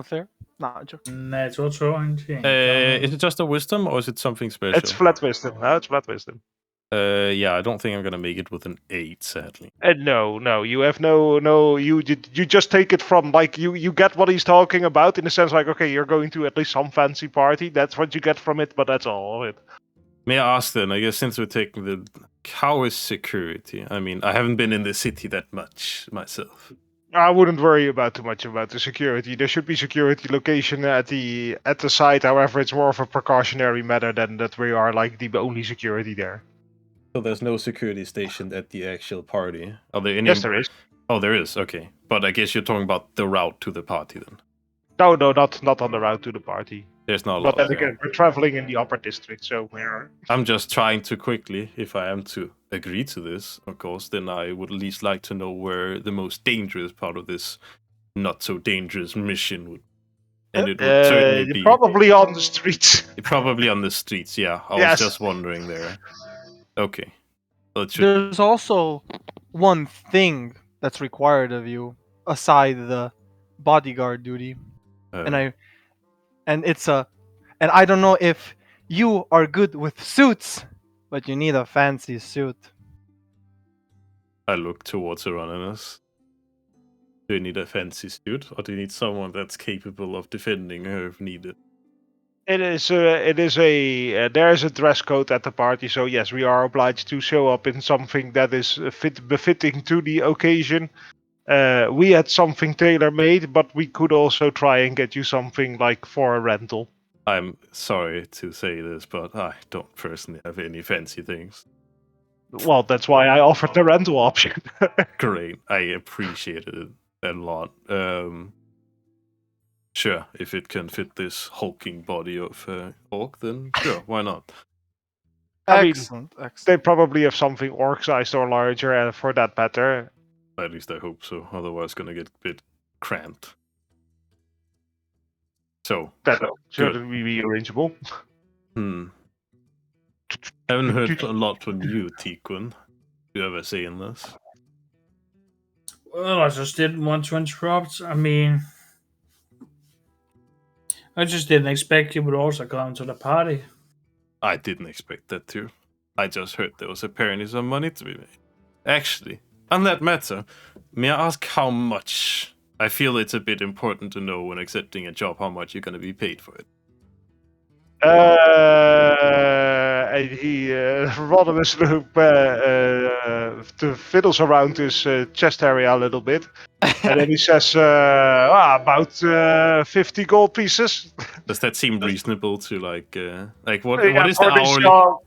Fair? Nah, joking. Natural 20. Is it just a wisdom or is it something special? It's flat wisdom. No, it's flat wisdom. Yeah, I don't think I'm gonna make it with an 8, sadly. No, you have no. You just take it from like you get what he's talking about in the sense like okay, you're going to at least some fancy party. That's what you get from it, but that's all of it. May I ask then? I guess since we're taking the, how is security? I mean, I haven't been in the city that much myself. I wouldn't worry too much about the security. There should be security location at the site. However, it's more of a precautionary matter than that we are like the only security there. So there's no security stationed at the actual party. Are there any? Yes, there is. Oh, there is. Okay, but I guess you're talking about the route to the party then. No, not on the route to the party. There's not a But lot. then again, we're traveling in the upper district, so we're... I'm just trying to quickly, if I am to agree to this, of course, then I would at least like to know where the most dangerous part of this not so dangerous mission would. And it would certainly be probably on the streets. Probably on the streets, yeah. I was just wondering there. Okay. Well, There's also one thing that's required of you aside the bodyguard duty, and I don't know if you are good with suits, but you need a fancy suit. I look towards Hieronymus. Do you need a fancy suit, or do you need someone that's capable of defending her if needed? There is a dress code at the party, so yes, we are obliged to show up in something that is befitting to the occasion. We had something tailor-made, but we could also try and get you something like for a rental. I'm sorry to say this, but I don't personally have any fancy things. Well, that's why I offered the rental option. Great, I appreciated it a lot. Sure, if it can fit this hulking body of orc, then sure, why not? Excellent. They probably have something orc-sized or larger, for that matter. At least I hope so. Otherwise, it's gonna get a bit cramped. So that should be arrangeable. I haven't heard a lot from you, Tiquin. You ever saying this? Well, I just didn't want to interrupt. I mean, I just didn't expect you would also come to the party. I didn't expect that too. I just heard there was apparently some money to be made. Actually, on that matter, may I ask how much? I feel it's a bit important to know when accepting a job how much you're going to be paid for it. Rodimus fiddles around his chest area a little bit, and then he says, about 50 gold pieces. Does that seem reasonable to like what is the hourly?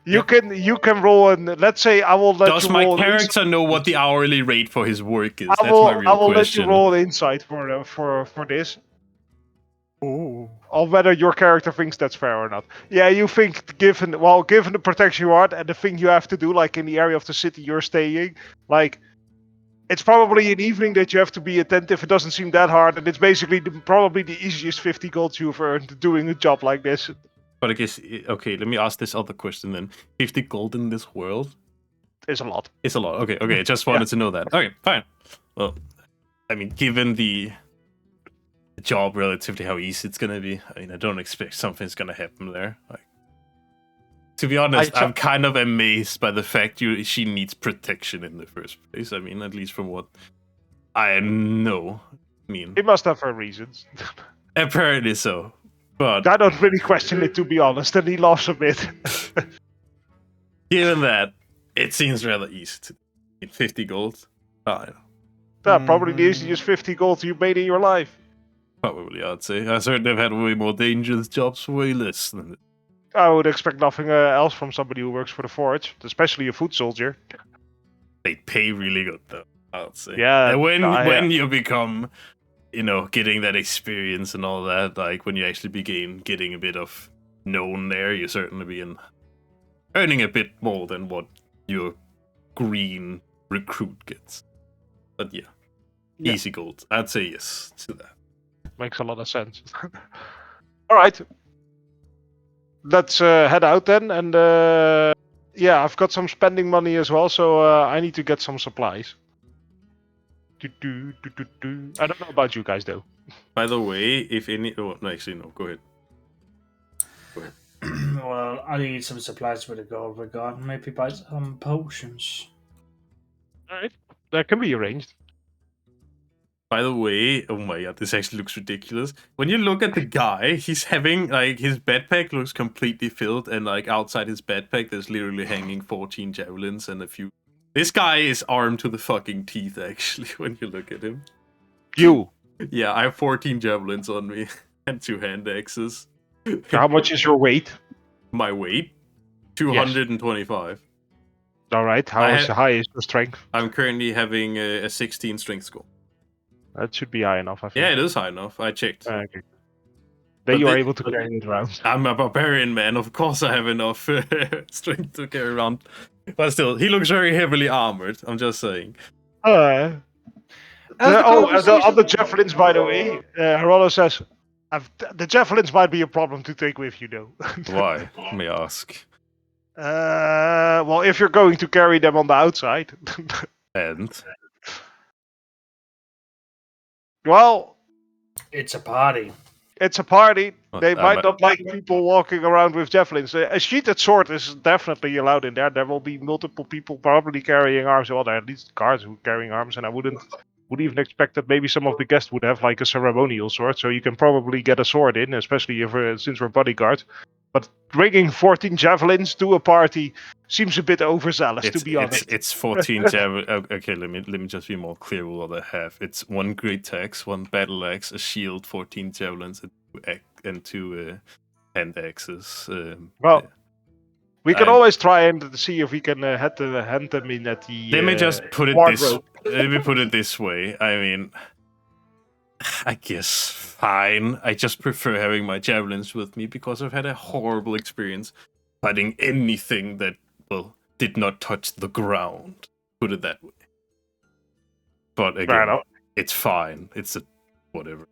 You can roll, and let's say I will let Does you my roll. character know what the hourly rate for his work is? I will let you roll insight for this. Ooh. Or whether your character thinks that's fair or not. Yeah, you think given the protection you are and the thing you have to do, like in the area of the city you're staying, like it's probably an evening that you have to be attentive. It doesn't seem that hard, and it's basically probably the easiest 50 gold you've earned doing a job like this. But I guess, okay, let me ask this other question then. 50 gold in this world? It's a lot. It's a lot. Okay, I just wanted to know that. Okay, fine. Well, I mean, given the job relatively how easy it's gonna be, I mean, I don't expect something's gonna happen there. Like, to be honest, I'm kind of amazed by the fact she needs protection in the first place. I mean, at least from what I know. I mean, it must have her reasons. Apparently so. But I don't really question it, to be honest, and he laughs a bit. Given that, it seems rather easy to get 50 gold. Probably the easiest 50 gold you made in your life. Probably, I'd say. I certainly have had way more dangerous jobs for way less than it. I would expect nothing else from somebody who works for the Forge, especially a foot soldier. They pay really good, though, I'd say. Yeah. And when you become, getting that experience and all that, like when you actually begin getting a bit of known there, you certainly be earning a bit more than what your green recruit gets. But yeah, easy gold. I'd say yes to that. Makes a lot of sense. All right. Let's head out then. And I've got some spending money as well, so I need to get some supplies. I don't know about you guys, though. By the way, if any... Oh, no, actually, no. Go ahead. Well, I need some supplies for the gold we got. Maybe buy some potions. Alright. That can be arranged. By the way, oh my god, this actually looks ridiculous. When you look at the guy, he's having, like, his backpack looks completely filled, and, like, outside his backpack, there's literally hanging 14 javelins and a few... This guy is armed to the fucking teeth, actually, when you look at him. You. Yeah, I have 14 javelins on me, and 2 hand axes. How much is your weight? My weight? 225. Alright, how high is your strength? I'm currently having a 16 strength score. That should be high enough, I think. Yeah, it is high enough. I checked. Okay. But Then you are able to carry it around. I'm a barbarian, man. Of course I have enough strength to carry around. But still, he looks very heavily armored. I'm just saying. The other javelins, by the way, Rollo says, the javelins might be a problem to take with you, though. Why? May I ask. Well, if you're going to carry them on the outside. And? Well, It's a party. it's a party. Well, They might not like people walking around with javelins. A sheathted sword is definitely allowed in there. There will be multiple people probably carrying arms. Well, there are at least guards who are carrying arms, and I would even expect that maybe some of the guests would have like a ceremonial sword, so you can probably get a sword in, especially if since we're bodyguards. But bringing 14 javelins to a party seems a bit overzealous, to be honest. It's 14 javelins. Okay, let me just be more clear with what I have. It's 1 great axe, 1 battle axe, a shield, 14 javelins, and 2 hand axes. We can always try and see if we can hand them in at the. Let me just put it wardrobe. Let me put it this way. I mean, I guess fine. I just prefer having my javelins with me because I've had a horrible experience fighting anything that did not touch the ground. Put it that way. But again, it's fine. It's a whatever.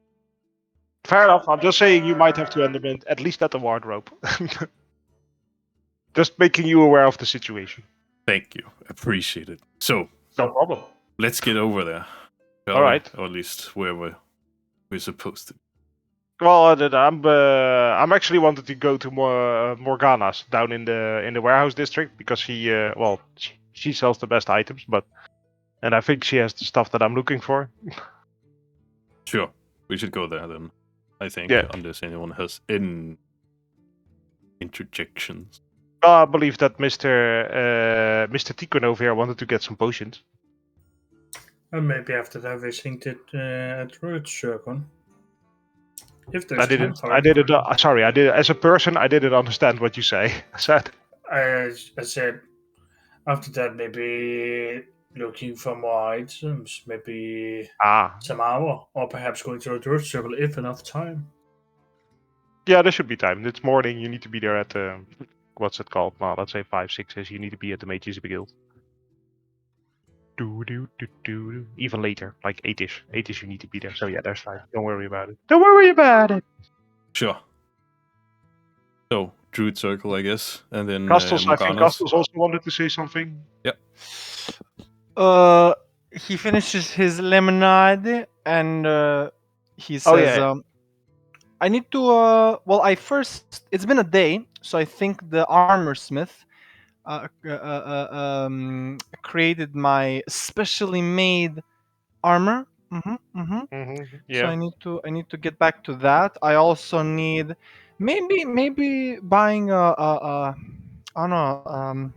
Fair enough. I'm just saying you might have to end them in, at least at the wardrobe. Just making you aware of the situation. Thank you. Appreciate it. So, no problem. Let's get over there. All right. Or at least where we're supposed to. Well, I'm actually wanted to go to Morgana's down in the warehouse district because she sells the best items, and I think she has the stuff that I'm looking for. Sure, we should go there then. I think, unless anyone has interjections. I believe that Mr. Tikun over here wanted to get some potions. And maybe after that we think it at Root Circle. If there's I didn't. Sorry, I did. As a person, I didn't understand what you say. I said after that maybe looking for more items, maybe some hour, or perhaps going to the Root Circle if enough time. Yeah, there should be time. It's morning. You need to be there at what's it called? Well, let's say 5, 6 you need to be at the Mages Guild. Even later, like 8ish. 8ish you need to be there. So yeah, there's fine. Don't worry about it. Don't worry about it. Sure. So, Druid Circle, I guess. And then Castles, I think Castles also wanted to say something. Yep. He finishes his lemonade and he says, I need to, it's been a day, so I think the armor smith created my specially made armor. Yeah. So I need to get back to that. I also need maybe buying I don't know,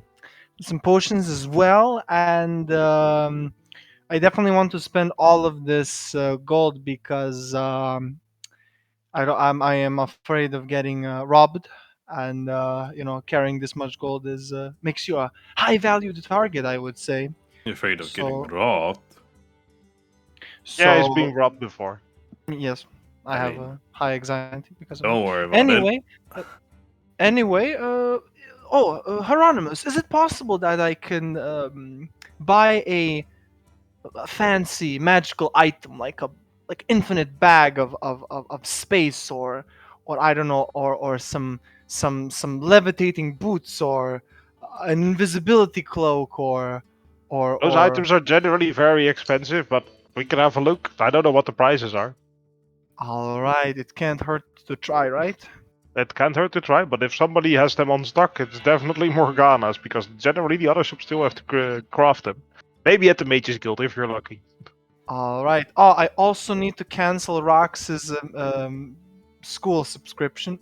some potions as well, and I definitely want to spend all of this gold because I am afraid of getting robbed, and carrying this much gold makes you a high valued target, I would say. You're afraid of getting robbed. Yeah, he's been robbed before. Yes, I have a high anxiety because of Don't worry about it. Anyway, Hieronymus, is it possible that I can buy a fancy magical item like infinite bag of space, or I don't know, or some levitating boots, or an invisibility cloak, or those items are generally very expensive, but we can have a look. I don't know what the prices are. All right, it can't hurt to try, right? It can't hurt to try, but if somebody has them on stock, it's definitely Morgana's, because generally the other shops still have to craft them. Maybe at the Mages Guild, if you're lucky. All right. Oh, I also need to cancel Rox's school subscription.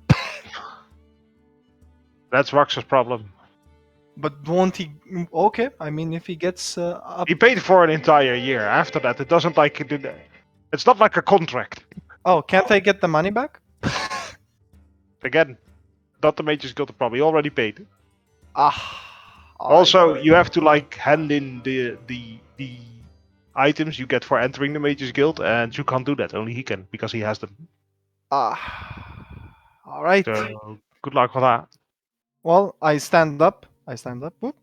That's Rox's problem. But won't he? Okay, I mean, if he gets up. He paid for an entire year. After that, it doesn't like it. It's not like a contract. Oh, can't I get the money back? Again, not the Mages Guild problem. He already paid. All Also, right. you have to like hand in the items you get for entering the Mages Guild, and you can't do that. Only he can because he has them. All right. So good luck with that. Well, I stand up. Whoop.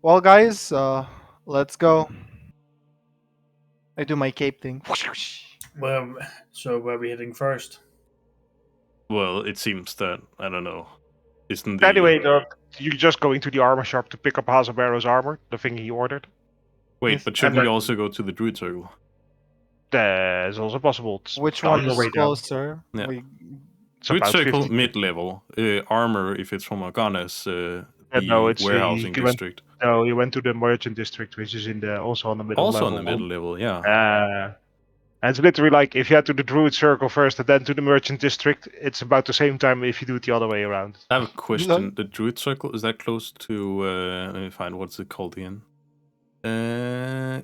Well, guys, let's go. I do my cape thing. Well, so where are we heading first? Well, it seems that I don't know. Isn't the Anyway, you're just going to the armor shop to pick up Hazabaro's armor, the thing he ordered. wait? Yes, But shouldn't and we then- also go to the Druid Circle? That's also possible. It's Which down one the is way down. closer? Yeah. It's Druid about Circle 50. mid-level. Armor if it's from Morgana's the no, it's warehousing you went, district. no, you went to the merchant district, which is in the also on the middle Also level. on the middle level, yeah. And it's literally like if you head to the Druid Circle first and then to the merchant district, it's about the same time if you do it the other way around. I have a question. The Druid Circle, is that close to let me find what's it called again?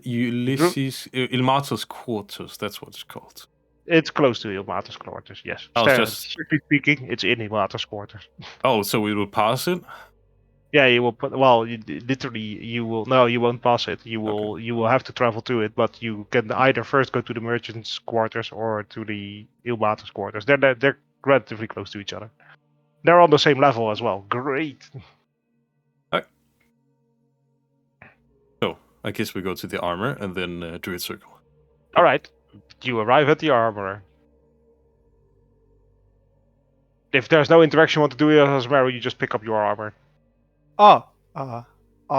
Ulysses Ilmater's quarters, that's what it's called. It's close to Ilmater's quarters, yes. I was just- Strictly speaking, it's in Ilmater's quarters. Oh, so we will pass it? Yeah, you will put. Well, literally, you will. No, you won't pass it. You will. You will have to travel to it, but you can either first go to the merchant's quarters or to the Ilmater's quarters. They're relatively close to each other. They're on the same level as well. Great. So, I guess we go to the armor and then Druid Circle. All right. You arrive at the armorer. If there's no interaction you want to do with Asmero, you just pick up your armor. Oh, all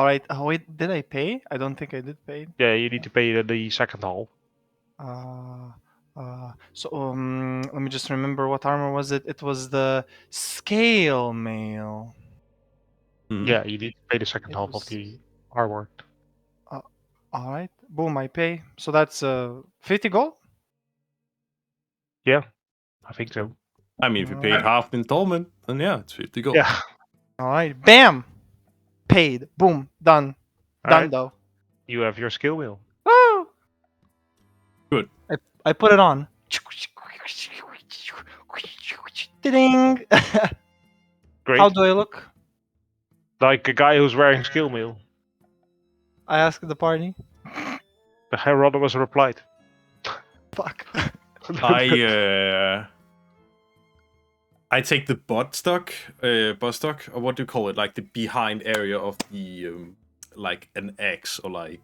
right. Oh, wait, did I pay? I don't think I did pay. Yeah, you need to pay the second hall. Let me just remember what armor was it. It was the scale mail. Mhm. Yeah, you need to pay the second It half was- of the armor. All right. Boom, I pay. So that's 50 gold. I think so. I mean, if you paid half installment, then yeah, it's 50 gold. Yeah. All right. Bam. Paid. Boom. Done. All Done right. though. You have your skill wheel. Woo! Good. I put it on. Ding. Great. How do I look? Like a guy who's wearing skill wheel. I asked the party. The Hieronymus replied. Fuck. I take the butt stock, or what do you call it? Like the behind area of the like an X or like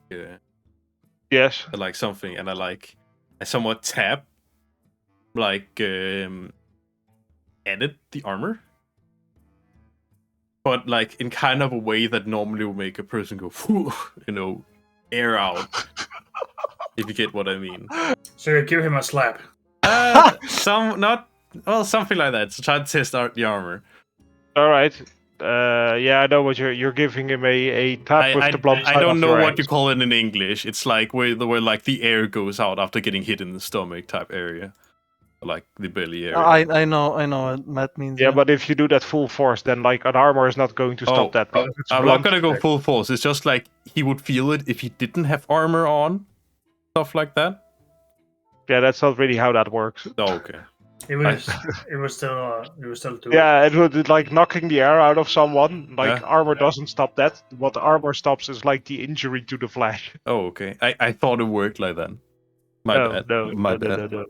Yes. like something, and I somewhat tap like edit the armor, but like in kind of a way that normally will make a person go, air out. If you get what I mean. So you give him a slap. Something like that. So try to test out the armor. All right. Yeah, I know what you're giving him a tap with the blunt side I don't of know your what axe. you call it in English. It's like where like the air goes out after getting hit in the stomach type area, like the belly area. I know what that means. Yeah, but if you do that full force, then like an armor is not going to stop that. because it's I'm blunt. not gonna go full force. It's just like he would feel it if he didn't have armor on, stuff like that. Yeah, that's not really how that works. Oh, okay. It was still doing. Yeah, it would like knocking the air out of someone. Like Yeah. armor doesn't stop that. What the armor stops is like the injury to the flesh. Oh, okay. I thought it worked like that. My bad. No, My no, bad. no.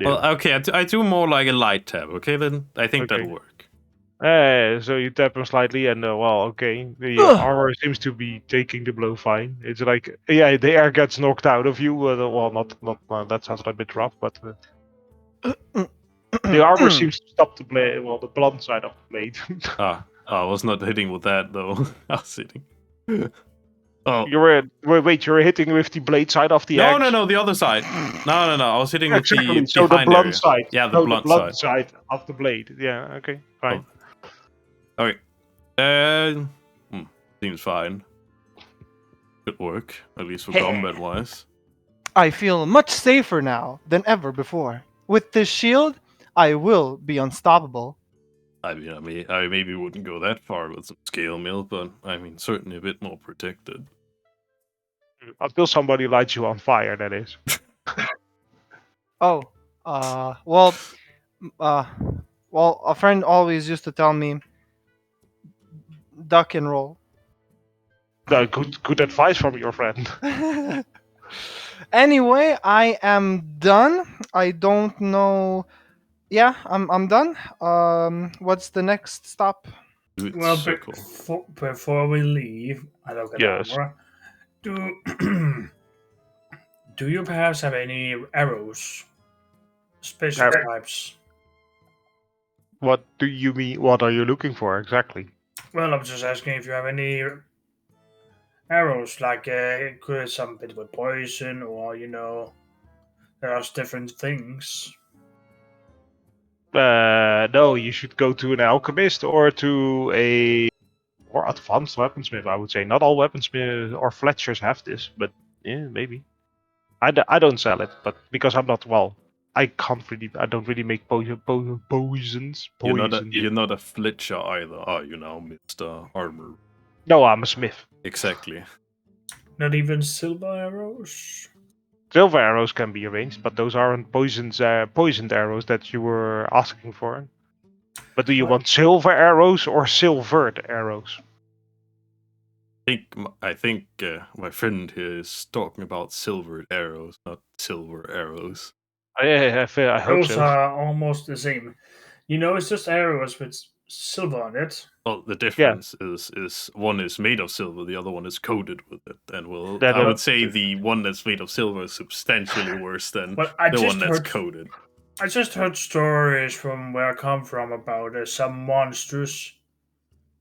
Well, okay. I do more like a light tab. Okay, then I think Okay. that'll work. So you tap him slightly, and okay, the armor seems to be taking the blow fine. It's like, yeah, the air gets knocked out of you. Well, not that sounds a bit rough, but the armor seems to stop the blade. Well, the blunt side of the blade. I was not hitting with that though. I was hitting. Oh, You're hitting with the blade side of the axe? no, the other side. No. I was hitting with Exactly. the So the behind blunt area. side. Yeah, the No, blunt the blunt side. side of the blade. Yeah. Okay. Fine. Okay. Seems fine. Good work, at least for combat wise. I feel much safer now than ever before. With this shield, I will be unstoppable. I maybe wouldn't go that far with some scale mail, but I mean, certainly a bit more protected. Until somebody lights you on fire, that is. Oh, well, a friend always used to tell me, duck and roll. Good advice from your friend. Anyway, I am done. I don't know. Yeah, I'm done. What's the next stop? Good Well, circle. before we leave, I look at Yes. Amora. Do do you perhaps have any arrows, special types? What do you mean? What are you looking for exactly? Well, I'm just asking if you have any arrows, like could some bit with poison, or there are different things. No, you should go to an alchemist or to a more advanced weaponsmith. I would say not all weaponsmiths or Fletchers have this, but yeah, maybe. I don't sell it, but because I'm not I don't really make poisons. You're not a Fletcher either, are you now, Mr. Armor? No, I'm a smith. Exactly. Not even silver arrows. Silver arrows can be arranged, but those aren't poisoned arrows that you were asking for. But do you want silver arrows or silvered arrows? I think my friend here is talking about silvered arrows, not silver arrows. I hope Those so. are almost the same. It's just arrows with silver on it. Well, the difference is one is made of silver, the other one is coated with it, and I would say the one that's made of silver is substantially worse than the one that's coated. I just heard stories from where I come from about some monsters.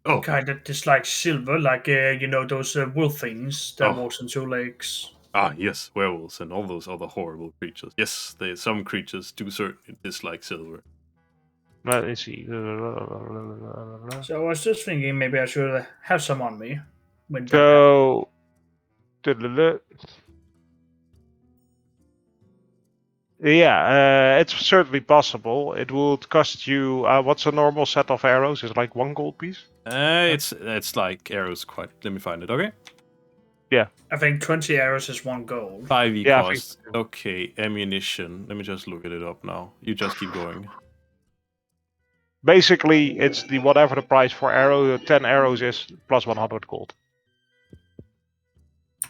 Oh, kind of dislike silver, like those wolf things that walks on two legs. Ah, yes, werewolves and all those other horrible creatures. Yes, some creatures do certainly dislike silver. Let me see. So I was just thinking maybe I should have some on me. So, yeah, it's certainly possible. It would cost you. What's a normal set of arrows? Is it like 1 gold piece? It's like arrows. Quite. Let me find it. Okay. Yeah. I think 20 arrows is 1 gold. 5e cost. Okay, ammunition. Let me just look it up now. You just keep going. Basically, it's the whatever the price for 10 arrows is plus 100 gold.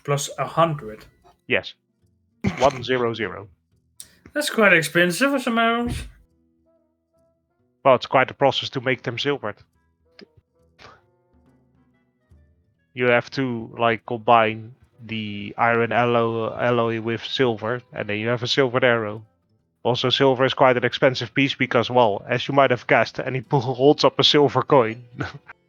Plus 100. Yes. 100. That's quite expensive for some arrows. Well, it's quite a process to make them silvered. You have to combine the iron alloy with silver, and then you have a silvered arrow. Also, silver is quite an expensive piece because, as you might have guessed, and he holds up a silver coin.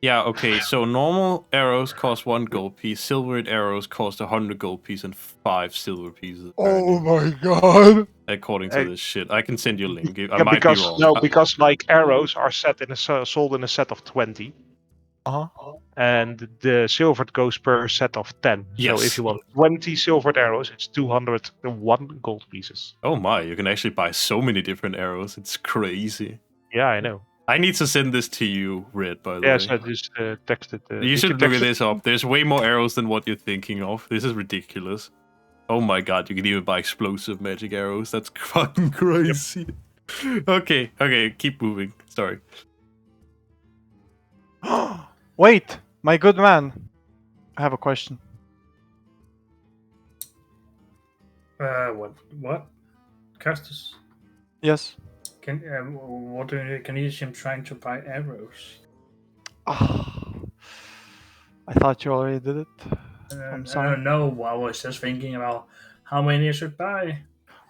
Yeah, okay, so normal arrows cost 1 gold piece, silvered arrows cost 100 gold piece and 5 silver pieces. Oh my god! According to this shit. I can send you a link. I might be wrong. No, because arrows are sold in a set of 20. Uh-huh. And the silvered goes per set of 10. Yes. So if you want 20 silvered arrows, it's 201 gold pieces. Oh my, you can actually buy so many different arrows. It's crazy. Yeah, I know. I need to send this to you, Red, by the way. Yes, I just texted. You should look at this up. There's way more arrows than what you're thinking of. This is ridiculous. Oh my god, you can even buy explosive magic arrows. That's fucking crazy. Yep. Okay, keep moving. Sorry. Wait, my good man. I have a question. What? Castus? Yes. Can you see him trying to buy arrows? I thought you already did it. I'm sorry. I don't know. I was just thinking about how many I should buy.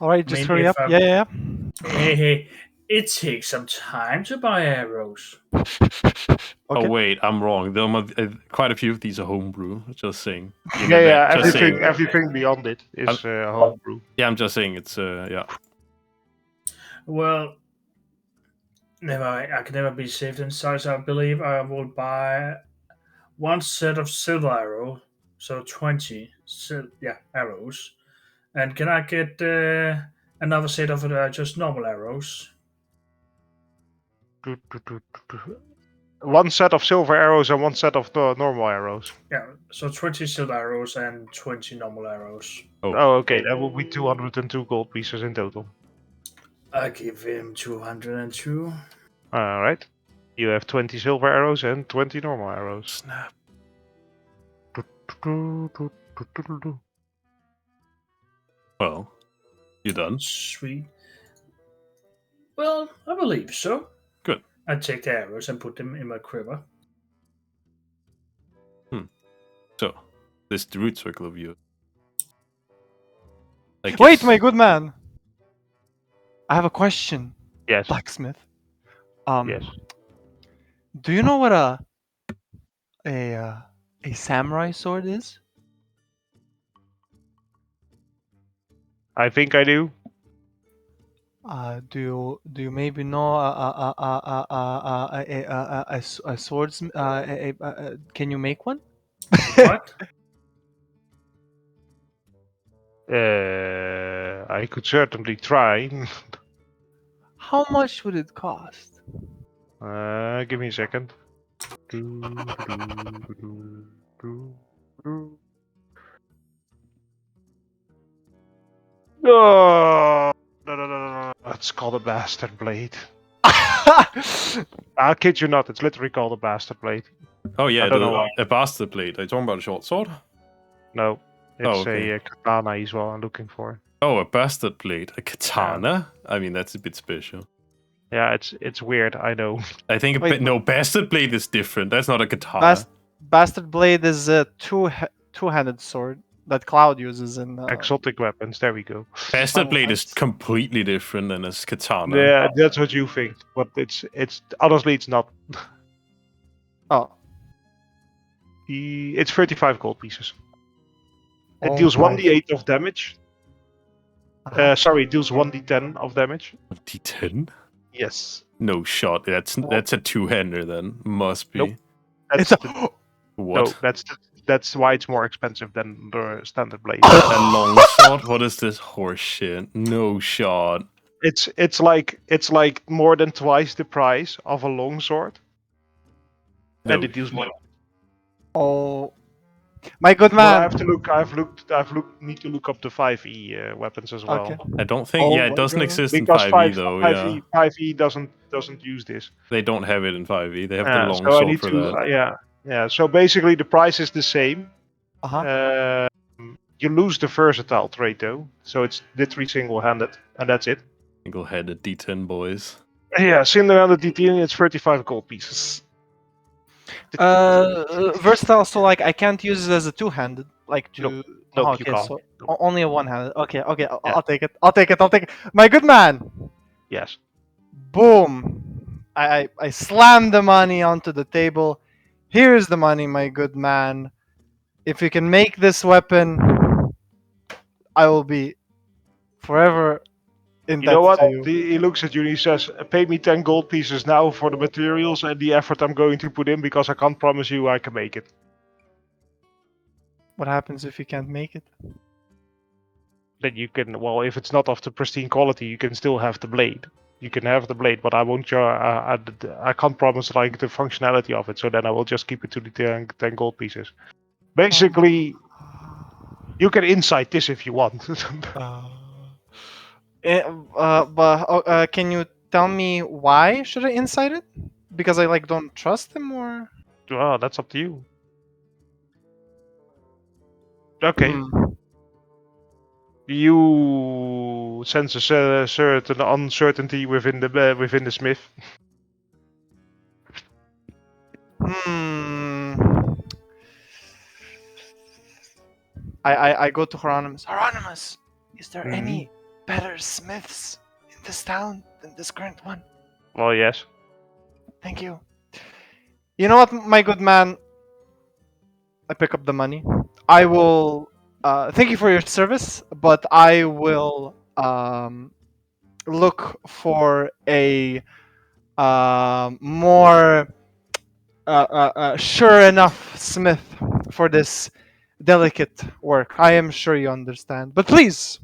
All right, just hurry up. Yeah. Hey, It takes some time to buy arrows. Oh Okay. wait, I'm wrong. Quite a few of these are homebrew. Just saying. Yeah, Just saying. everything beyond it is homebrew. Yeah, I'm just saying it's yeah. Well, never. I can never be safe inside. So I believe I will buy one set of silver arrow, so 20 arrows. And can I get another set of just normal arrows? One set of silver arrows and one set of normal arrows. Yeah, so 20 silver arrows and 20 normal arrows. Oh, okay. That will be 202 gold pieces in total. I give him 202. All right. You have 20 silver arrows and 20 normal arrows. Snap. Well, you done? Sweet. Well, I believe so. Good. I take the arrows and put them in my quiver. So, this root circle of you. Wait, my good man. I have a question. Yes. Blacksmith. Yes. Do you know what a samurai sword is? I think I do. Do you maybe know a swords? Can you make one? What? I could certainly try. How much would it cost? Give me a second. Oh, no. It's called a bastard blade. I'll kid you not, it's literally called a bastard blade. Oh yeah, I don't know why. a bastard blade. Are you talking about a short sword? No, it's okay. a katana is what I'm looking for. Oh, a bastard blade. A katana? Yeah. I mean, that's a bit special. Yeah, it's weird, I know. I think no, bastard blade is different. That's not a katana. Bastard blade is a two-handed sword that Cloud uses in exotic weapons. There we go. Bastard blade is completely different than a katana. Yeah, that's what you think, but it's honestly it's not. Oh, it's 35 gold pieces. It deals 1d8 of damage. Sorry, it deals 1d10 of damage. 1d10? Yes. No shot. That's a two-hander then. Must be. Nope. What? No, that's why it's more expensive than the standard blade. A long sword? What is this horse shit? No shot. It's like more than twice the price of a long sword. No. And it deals more. Oh, my good man. Well, I have to look. Need to look up the 5e weapons as well. Okay. I don't think. Yeah, it doesn't exist because in 5e though. 5e doesn't use this. They don't have it in 5e. They have the long so sword I need for to, that. Yeah. So basically, the price is the same. You lose the versatile trait though, so it's literally single-handed, and that's it. Single-handed D10 boys. Yeah, single-handed D10. It's 35 gold pieces. Versatile, so like I can't use it as a two-handed, like to. Nope, okay, you can't. so only a one-handed. Okay, I'll take it. I'll take it. My good man. Yes. Boom! I slammed the money onto the table. Here's the money, my good man. If you can make this weapon, I will be forever in debt. You know what? To you. He looks at you and he says, "Pay me 10 gold pieces now for the materials and the effort I'm going to put in, because I can't promise you I can make it." What happens if you can't make it? Then you can. Well, if it's not of the pristine quality, you can still have the blade. You can have the blade, but I won't. I can't promise like the functionality of it. So then I will just keep it to the 10 gold pieces. Basically, you can insight this if you want. But can you tell me why should I insight it? Because I like don't trust him, or? Well, that's up to you. Okay. You sense a certain uncertainty within the smith. I go to Hieronymus. Hieronymus, is there any better smiths in this town than this current one. Well, yes. Thank you. You know what, my good man? I pick up the money. I will. Thank you for your service, but I will look for a more sure enough smith for this delicate work. I am sure you understand. But please,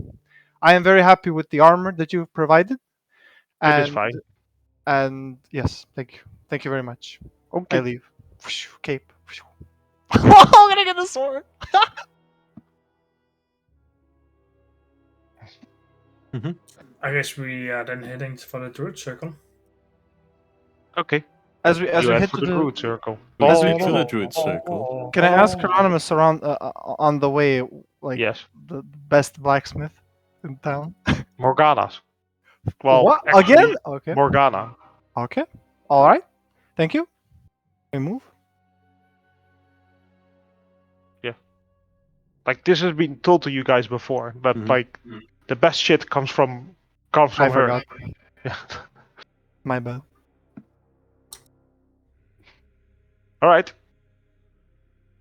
I am very happy with the armor that you've provided. It is And fine. yes, thank you very much. I Okay. leave. Cape. I'm gonna get the sword. I guess we are then heading for the Druid Circle. Okay. As we You head head for to the the. Druid Circle. We As head we- to the Druid Circle. Can I ask Hieronymus around on the way, like Yes. the best blacksmith in town? Morgana's. Well, What actually, again? Okay. Morgana. Okay. All right. Thank you. We move. Like this has been told to you guys before, but Mhm. like the best shit comes from I her. forgot. Yeah. My bad. All right.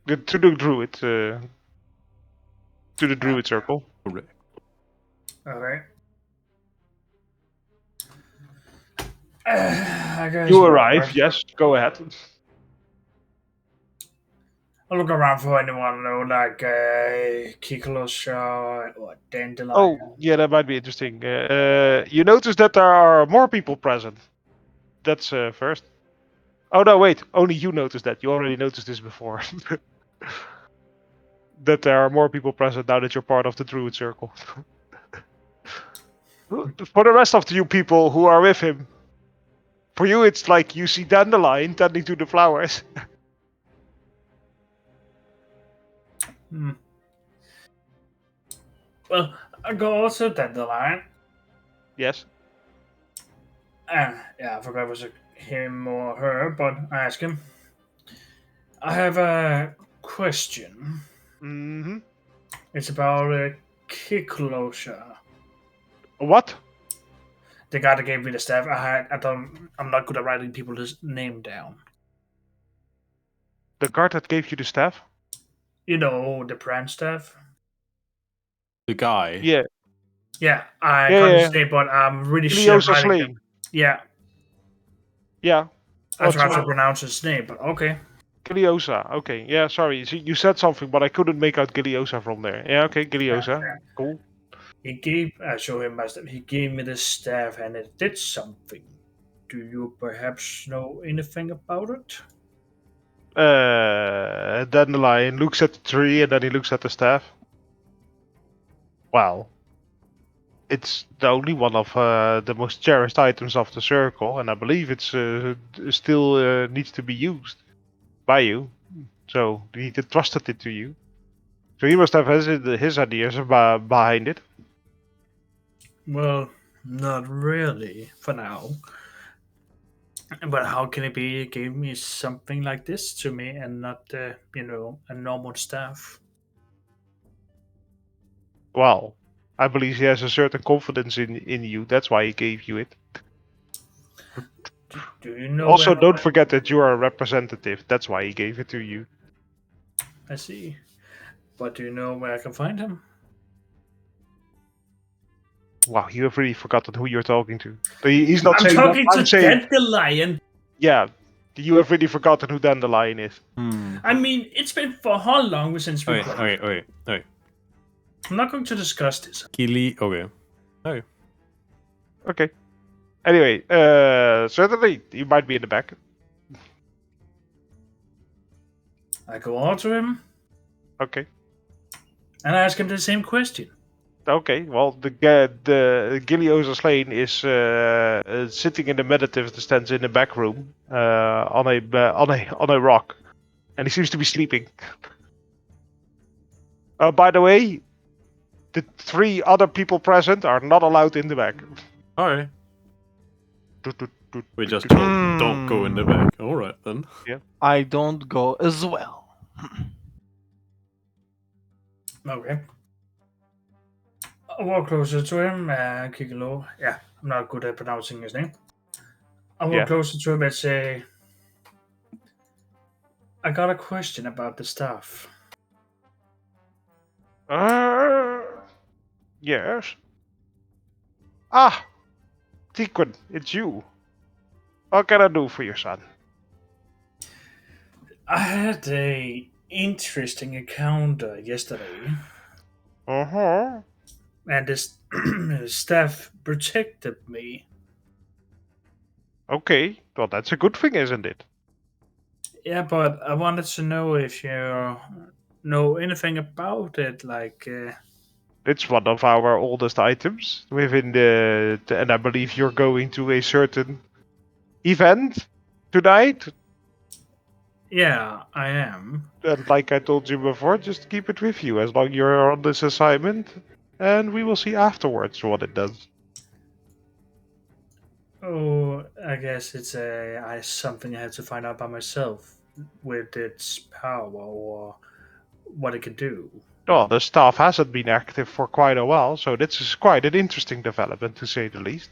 Good to the druid. To the druid circle. Correct. Okay. I guess You arrive. Yes. Go ahead. I'll look around for anyone like Kikolosha or Dandelion. Oh, yeah, that might be interesting. You notice that there are more people present. That's first. Oh no, wait. Only you noticed that. You already noticed this before. That there are more people present now that you're part of the druid circle. For the rest of you people who are with him, for you it's like you see Dandelion tending to the flowers. Hmm. Well, I go also Dandelion. Yes. Yeah, I forgot if it was him or her, but I ask him. I have a question. Mm-hmm. It's about Kikolosha. What? The guy that gave me the staff. I'm not good at writing people's name down. The guard that gave you the staff? You know, the branch staff. The guy. Yeah. Yeah, I Yeah, got yeah. his name, but I'm really shit at Iliosa writing them. Slain. Yeah, Yeah. I What's tried to wrong? pronounce his name, but okay. Giliosa. Okay. Yeah, sorry. See, you said something, but I couldn't make out Giliosa from there. Yeah, okay, Giliosa. Yeah. Cool. I show him my staff. He gave me the staff and it did something. Do you perhaps know anything about it? Dandelion looks at the tree and then he looks at the staff. Wow. It's the only one of the most cherished items of the circle, and I believe it's still needs to be used by you. So he trusted it to you. So he must have his ideas behind it. Well, not really for now. But how can it be he gave me something like this to me and not, a normal staff? Well, I believe he has a certain confidence in you. That's why he gave you it. Do you know Also, where don't forget that you are a representative. That's why he gave it to you. I see. But do you know where I can find him? Wow, you have really forgotten who you're talking to. He's not I'm saying talking that. to I'm saying, Dandelion. yeah, you have really forgotten who Dandelion is. I mean, it's been for how long since we played? Okay. I'm not going to discuss this. Gilly. Okay. Okay. Anyway, certainly you might be in the back. I go on to him Okay. and I ask him the same question. Okay. Well, the Giliosa Slain is sitting in the meditative stance in the back room on a rock, and he seems to be sleeping. By the way, the 3 other people present are not allowed in the back. Alright. We just told don't go in the back. Alright then. I don't go as well. Okay. I walk closer to him and kick low. Yeah, I'm not good at pronouncing his name. I will Yeah. closer to him and say, I got a question about the stuff. Yes. Ah, Tikun, it's you. What can I do for your son? I had a interesting encounter yesterday, Uh-huh. and this staff protected me. Okay, well, that's a good thing, isn't it? Yeah, but I wanted to know if you know anything about it, like. It's one of our oldest items within and I believe you're going to a certain event tonight. Yeah, I am. And like I told you before, just keep it with you as long you're on this assignment, and we will see afterwards what it does. Oh, I guess it's something I have to find out by myself with its power or what it can do. Well, the staff hasn't been active for quite a while, so this is quite an interesting development to say the least.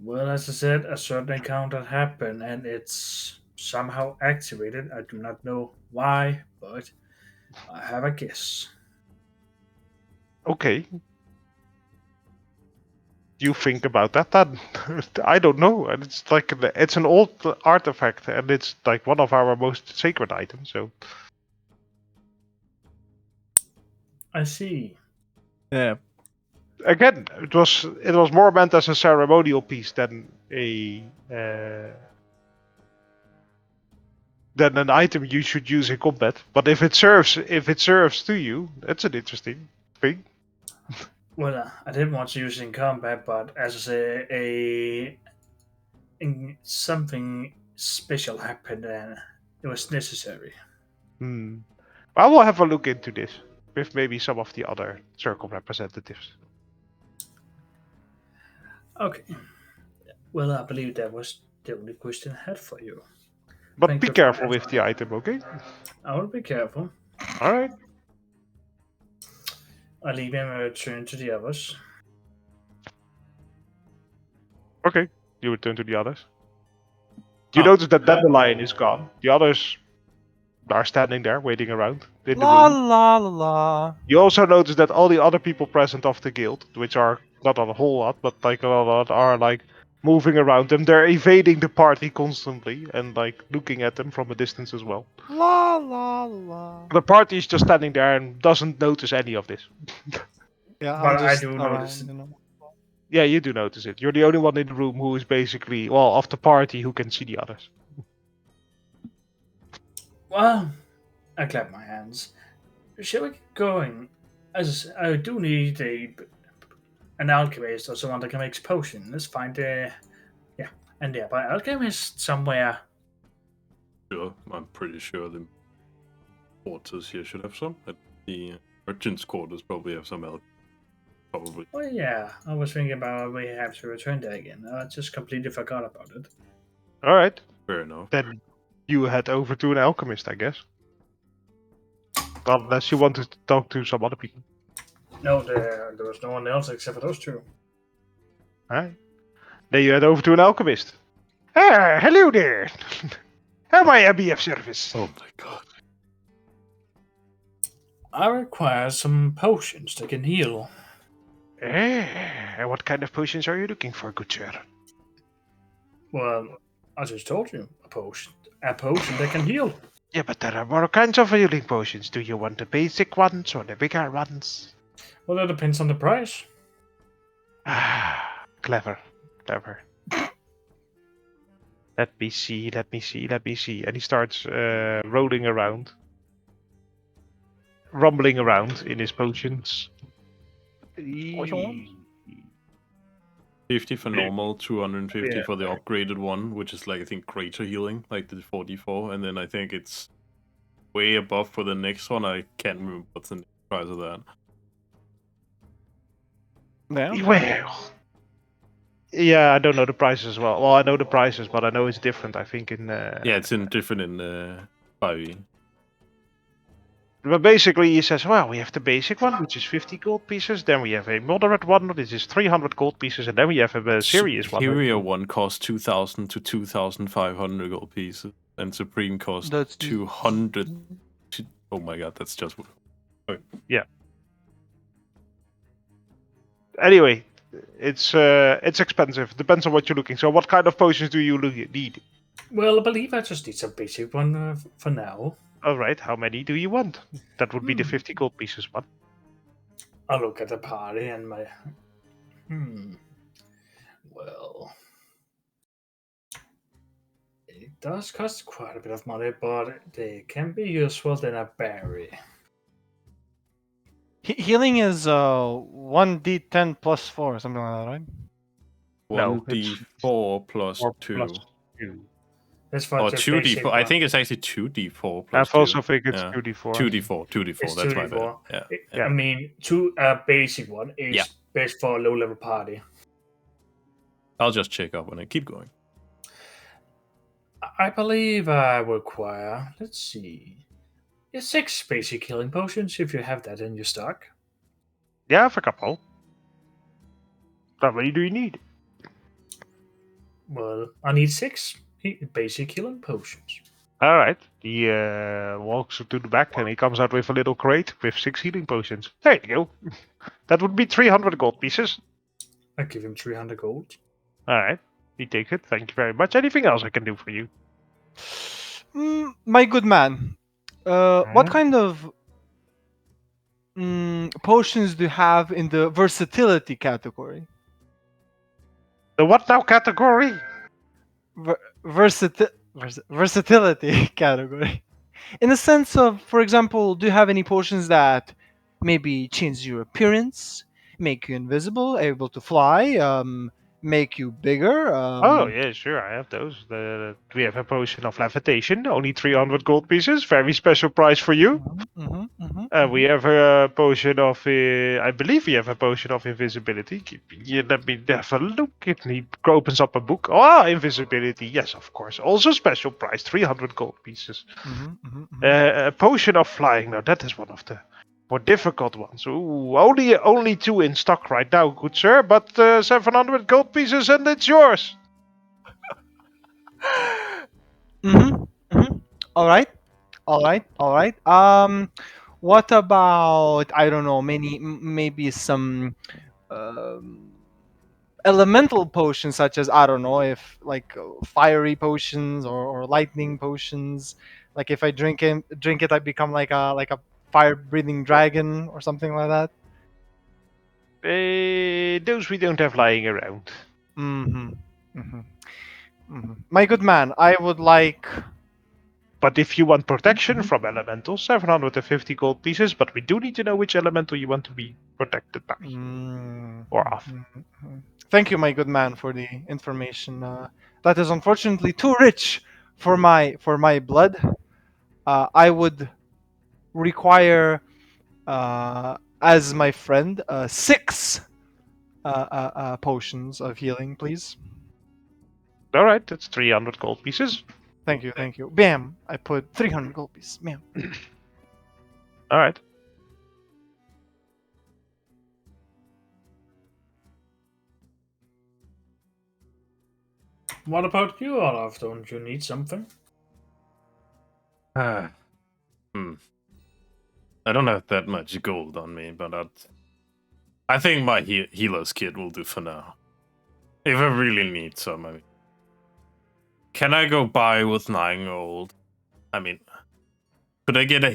Well, as I said, a certain encounter happened and it's somehow activated. I do not know why, but I have a guess. Okay. You think about that then? I don't know. And it's like it's an old artifact, and it's like one of our most sacred items. So I see. Yeah. again, it was more meant as a ceremonial piece uh, than an item you should use in combat. But if it serves to you, that's an interesting thing. Well, I didn't want to use it in combat, but as I say, something special happened and it was necessary. Hmm. I will have a look into this with maybe some of the other circle representatives. Okay. Well, I believe that was the only question I had for you. But Thank be you for careful with answering. the item, okay? I will be careful. All right. I leave him and return to the others. Okay. You return to the others. You Oh. notice that Dandelion is gone. The others are standing there waiting around in the La room. la la la. You also notice that all the other people present of the guild, which are not a whole lot, but like a lot, are like moving around them. They're evading the party constantly and like looking at them from a distance as well. La la la. The party is just standing there and doesn't notice any of this. Yeah, But I'm I just do notice. around, you know. Yeah, you do notice it. You're the only one in the room who is basically, well, of the party who can see the others. Well, I clap my hands. Shall we get going? As I do need an alchemist or someone that can make potion. Let's find and by alchemist somewhere. Sure. I'm pretty sure the quarters here should have some. The merchant's quarters probably have some elk. Probably. Oh yeah, I was thinking about we have to return there again. I just completely forgot about it. All right. Fair enough. Then you head over to an alchemist, I guess. Well, unless you want to talk to some other people. No, there was no one else except for those two. Alright. Then you head over to an alchemist. Ah, hello there. How may I be of service? Oh my god. I require some potions that can heal. And what kind of potions are you looking for, good sir? Well, I just told you a potion that can heal. Yeah, but there are more kinds of healing potions. Do you want the basic ones or the bigger ones? Well, that depends on the price. Ah, clever. Let me see. And he starts rolling around. Rumbling around in his potions. 50 for normal, 250 Yeah. for the upgraded one, which is like I think greater healing, like the 44, and then I think it's way above for the next one. I can't remember what's the next price of that. Yeah. Well, yeah, I don't know the prices as well. Well, I know the prices, but I know it's different. I think in Yeah, it's in different in 5e. But basically, he says, well, we have the basic one, which is 50 gold pieces. Then we have a moderate one, which is 300 gold pieces. And then we have a serious one. Superior one costs 2,000 to 2,500 gold pieces, and Supreme costs That's 200. Oh my god, that's just. Anyway, it's expensive. Depends on what you're looking. So what kind of potions do you need? Well, I believe I just need some basic one for now. All right, how many do you want? That would be the 50 gold pieces one. I'll look at the party and my. Well, it does cost quite a bit of money, but they can be useful than a berry. Healing is 1d10 plus 4, something like that, right? No, 1d4 plus 2. Plus 2. That's for Or the 2d4. basic I one. think it's actually 2d4 I plus 2. also think it's Yeah. 2d4. 2d4. It's That's my bad. 2d4. Yeah. I mean, basic one is Yeah. best for a low level party. I'll just check up when I keep going. I believe I require, let's see, 6 basic healing potions if you have that in your stock. Yeah, I have a couple. How many do you need? Well, I need 6 basic healing potions. All right. He walks to the back and he comes out with a little crate with 6 healing potions. There you go. That would be 300 gold pieces. I give him 300 gold. All right. He takes it. Thank you very much. Anything else I can do for you? My good man, what kind of potions do you have in the versatility category? The what now category? Versatility category. In the sense of, for example, do you have any potions that maybe change your appearance, make you invisible, able to fly, make you bigger? Oh, yeah, sure. I have those. We have a potion of levitation, only 300 gold pieces. Very special price for you. We have a potion of, I believe we have a potion of invisibility. Let me have a look. He opens up a book. Oh, invisibility. Yes, of course. Also special price, 300 gold pieces. A potion of flying. Now, that is one of the more difficult ones. Ooh, only 2 in stock right now, good sir. But 700 gold pieces and it's yours. All right. What about, I don't know, maybe some elemental potions, such as, I don't know, if like fiery potions or lightning potions. Like if I drink it, I become like a fire breathing dragon or something like that. Those we don't have lying around. My good man, I would like. But if you want protection from elementals, 750 gold pieces. But we do need to know which elemental you want to be protected by or of. Thank you, my good man, for the information. That is unfortunately too rich for my blood. I would require, as my friend, 6 potions of healing, please. All right, that's 300 gold pieces. Thank you. Bam! I put 300 gold pieces. Bam. All right. What about you, Olaf? Don't you need something? I don't have that much gold on me, but I think my healer's kit will do for now. If I really need some, I mean, can I go buy with 9 gold? I mean, could I get a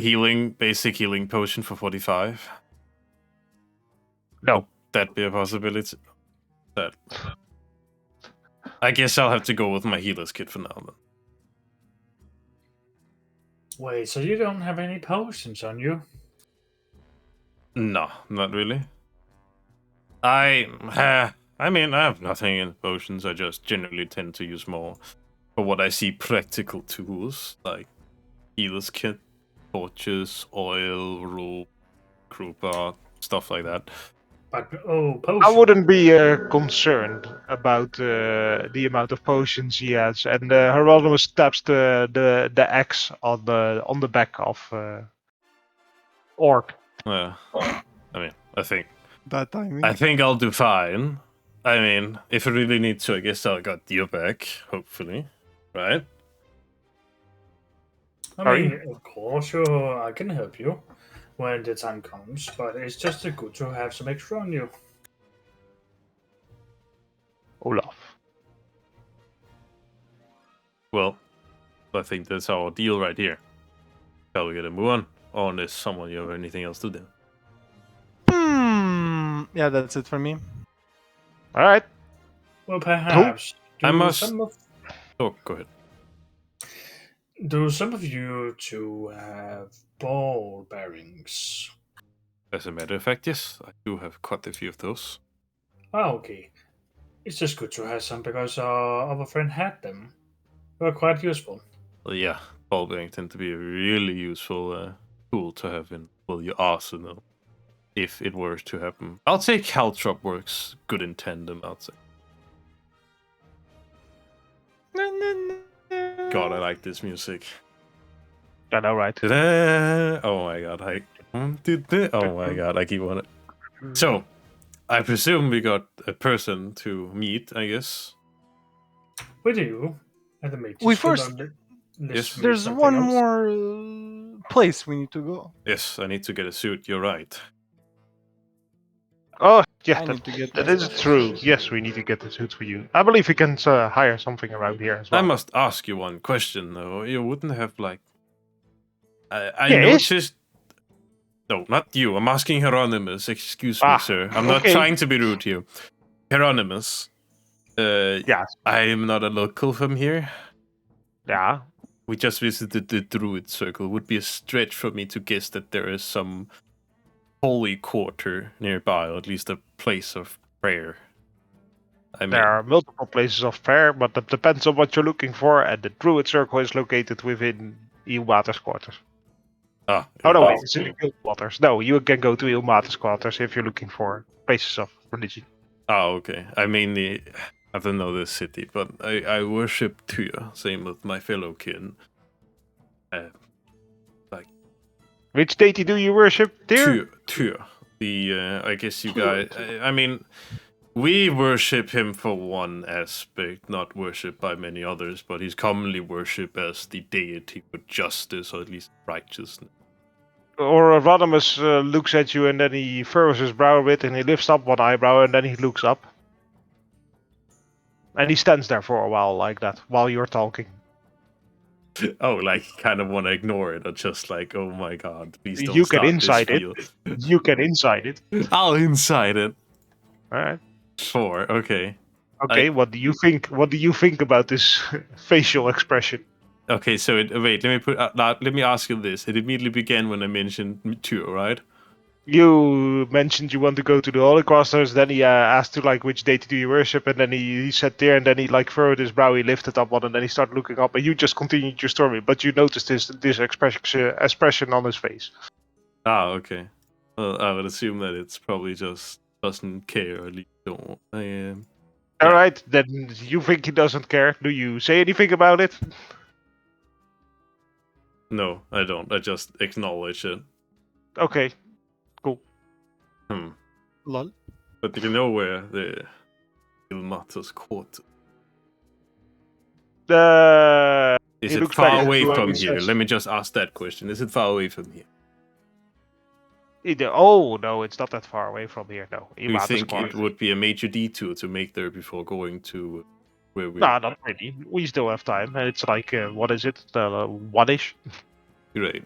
basic healing potion for 45? No. Would that be a possibility? That. I guess I'll have to go with my healer's kit for now then. Wait, so you don't have any potions on you? No, not really. I mean, I have nothing in potions. I just generally tend to use more for what I see practical tools, like healer's kit, torches, oil, rope, crowbar, stuff like that. But potions. I wouldn't be concerned about the amount of potions he has. And Hieronymus taps the axe on the back of Orc. I mean, Bad timing. I think I'll do fine. I mean, if I really need to, I guess I'll got you back, hopefully. Right? I Sorry? mean, of course, sure, I can help you when the time comes, but it's just good to have some extra on you. Olaf. Well, I think that's our deal right here. Shall we get a move on? Or unless someone you have anything else to do? Yeah, that's it for me. All right. Well, perhaps I do must- some of Oh, go ahead. do some of you two have ball bearings? As a matter of fact, yes, I do have quite a few of those. Oh, okay. It's just good to have some because our friend had them. They were quite useful. Well, yeah, ball bearings tend to be a really useful tool to have in your arsenal. If it were to happen, I'll say caltrop works good in tandem. I'd say. God, I like this music. I know, right? Ta-da! Oh my god, oh my god, I keep on it. So, I presume we got a person to meet, I guess. We do. And the mages We will first- not let- Yes. me There's something one else. more place we need to go. Yes, I need to get a suit, you're right. Oh, yeah, I need to get that my is stuff. true. Yes, we need to get the suit for you. I believe we can hire something around here as well. I must ask you one question, though. You wouldn't have, like... I Yes? noticed... No, not you. I'm asking Hieronymus. Excuse me, Ah, sir. I'm not okay. trying to be rude to you. Hieronymus. Yeah. I am not a local from here. Yeah. We just visited the Druid Circle. Would be a stretch for me to guess that there is some holy quarter nearby, or at least a place of prayer. I mean, There are multiple places of prayer, but that depends on what you're looking for, and the Druid Circle is located within Ilmater's quarters. ah, Oh, no, yeah. wait, it's in the guild quarters. No, you can go to Ilmater's quarters if you're looking for places of religion. Oh, okay. I mainly I don't know this city, but I worship Tyr, same with my fellow kin. Which deity do you worship, dear? Tyr. The I guess you guys. I mean, we worship him for one aspect, not worshipped by many others, but he's commonly worshipped as the deity for justice, or at least righteousness. Or Rodimus looks at you and then he furrows his brow a bit and he lifts up one eyebrow and then he looks up. And he stands there for a while like that, while you're talking. Oh, like kind of want to ignore it, or just like, oh my god, please don't You can start inside this it. field. You can inside it. I'll inside it. Alright. 4, okay. Okay, what do you think? What do you think about this facial expression? Okay, so wait, let me ask you this. It immediately began when I mentioned Tyr, right? You mentioned you want to go to the Holocausters, then he asked you like which deity do you worship, and then he sat there and then he like furrowed his brow, he lifted up one, and then he started looking up, and you just continued your story, but you noticed this expression on his face. Ah, okay. Well, I would assume that it's probably just doesn't care, or at least don't. Yeah. Alright, then you think he doesn't care. Do you say anything about it? No, I don't. I just acknowledge it. Okay. Lol. But do you know where the Ilmater's court is? He It looks far back at away you and from he here? says- Let me just ask that question. Is it far away from here? Oh, no, it's not that far away from here, no. Do you Ilmater's think quarters. it would be a major detour to make there before going to where we Nah, not really. We still have time, and it's like, what is it? One-ish? Great.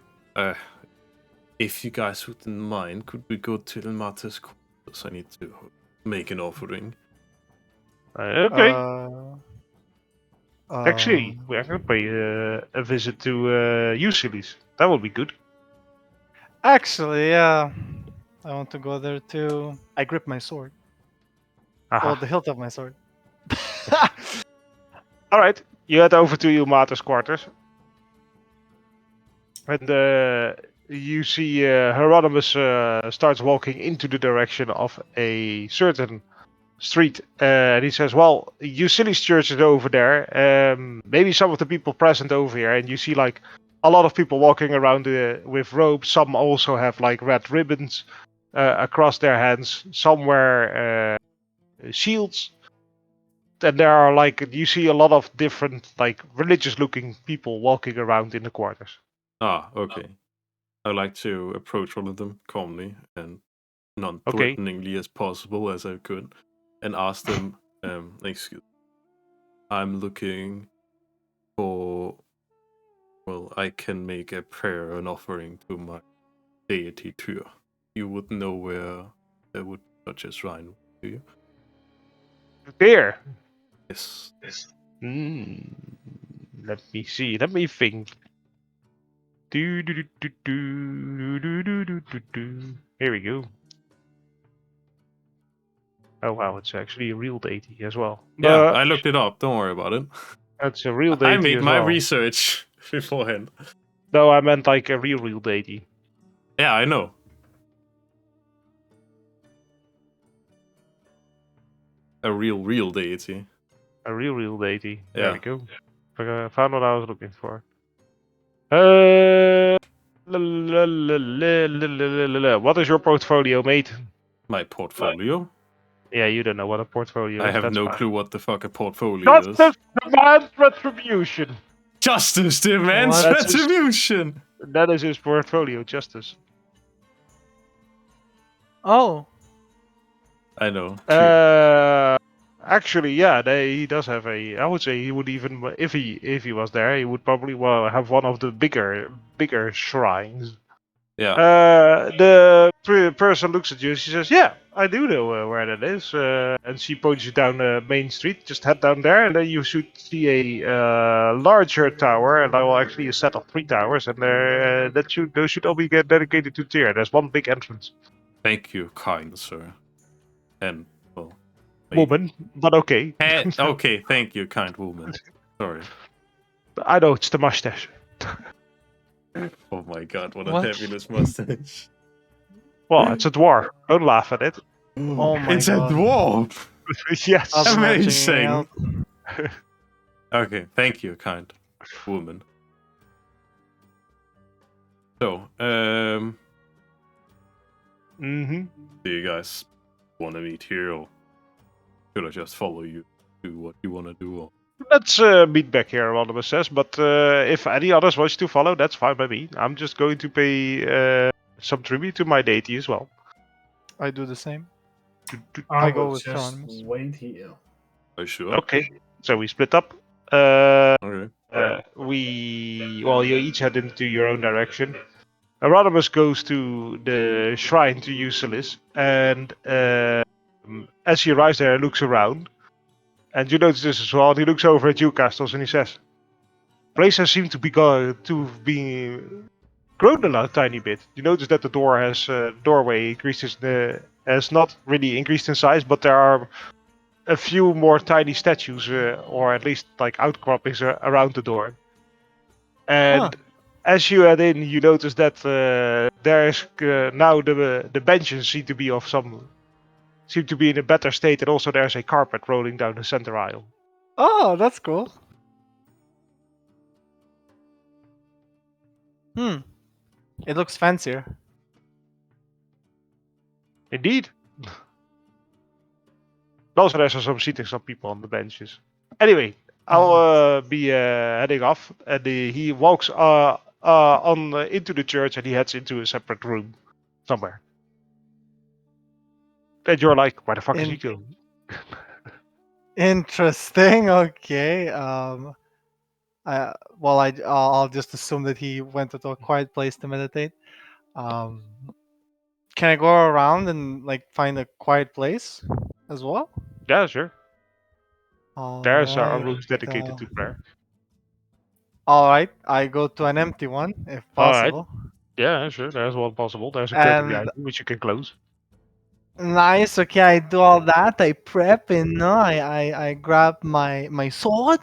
If you guys wouldn't mind, could we go to Ilmater's quarters? I need to make an offering. Okay. Uh, Actually, we are going to pay a visit to Ulysses. That would be good. Actually, yeah. I want to go there too. I grip my sword. Aha. Oh, the hilt of my sword. Alright, you head over to Ilmater's quarters. And you see Hieronymus starts walking into the direction of a certain street. And he says, well, Ulysses Church is over there. Maybe some of the people present over here. And you see like a lot of people walking around with robes. Some also have like red ribbons across their hands. Some wear shields. And there are like you see a lot of different like religious-looking people walking around in the quarters. Ah, okay. I like to approach one of them calmly and Okay. non-threateningly as possible as I could, and ask them, excuse, I'm looking for. Well, I can make a prayer, an offering to my deity too. You would know where there would be such a shrine, do you? There. Yes. Hmm. Let me see. Let me think. Do, do, do, do, do, do, do, do, do, do. Here we go. Oh wow, it's actually a real deity as well. Yeah, But I looked it up. Don't worry about it. that's a real I deity made as my well. research beforehand. No, I meant like a real deity. Yeah, I know. A real deity. A real deity. There Yeah. we go. Found what I was looking for. What is your portfolio, mate? My portfolio? Yeah, you don't know what a portfolio I is. have That's no fine. clue what the fuck a portfolio is. Justice demands retribution. Justice demands What? That's his, retribution! that is his portfolio, justice. Oh, I know. True. Actually, yeah, he does have a. I would say he would even, if he was there, he would probably have one of the bigger shrines. Yeah. The person looks at you and she says, "Yeah, I do know where that is." And she points you down Main Street. Just head down there, and then you should see a larger tower, and I will actually a set of 3 towers, and those should all be get dedicated to Tyr. There's one big entrance. Thank you, kind sir. And, well, wait. Woman, but okay. Okay, thank you, kind woman. Sorry. I know it's the mustache. Oh my god, what a What? fabulous mustache. Well, it's a dwarf. Don't laugh at it. Oh my It's God. a dwarf! Yes. Doesn't have checking Amazing! out. Okay, thank you, kind woman. So, Mm-hmm. do you guys want to meet here, or should I just follow you, do what you want to do? Or... Let's meet back here, Anonymous says. But if any others wish to follow, that's fine by me. I'm just going to pay some tribute to my deity as well. I do the same. I go will with just Hieronymus. wait here. Are you sure? Okay, so we split up. Okay. You each head into your own direction. Anonymous goes to the shrine to Eucelis, and as he arrives there, he looks around. And you notice this as well. And he looks over at you, Castles, and he says, "Place has seemed to be grown a tiny bit. You notice that the doorway has not really increased in size, but there are a few more tiny statues, or at least like outcroppings around the door. And as you head in, you notice that there is now the benches seem to be in a better state, and also there's a carpet rolling down the center aisle. Oh, that's cool. It looks fancier. Indeed. Also, there's some seating some people on the benches. Anyway, I'll be heading off, and he walks on into the church, and he heads into a separate room somewhere. And you're like, where the fuck is he going? Interesting. Okay. I'll just assume that he went to a quiet place to meditate. Um, can I go around and like find a quiet place as well? Yeah, sure. All There's right. rooms dedicated to prayer. All right. I go to an empty one if All right. possible. Yeah, sure. There's one possible. There's a curtain And behind you, which you can close. nice. Okay, I do all that. I prep, and I grab my sword,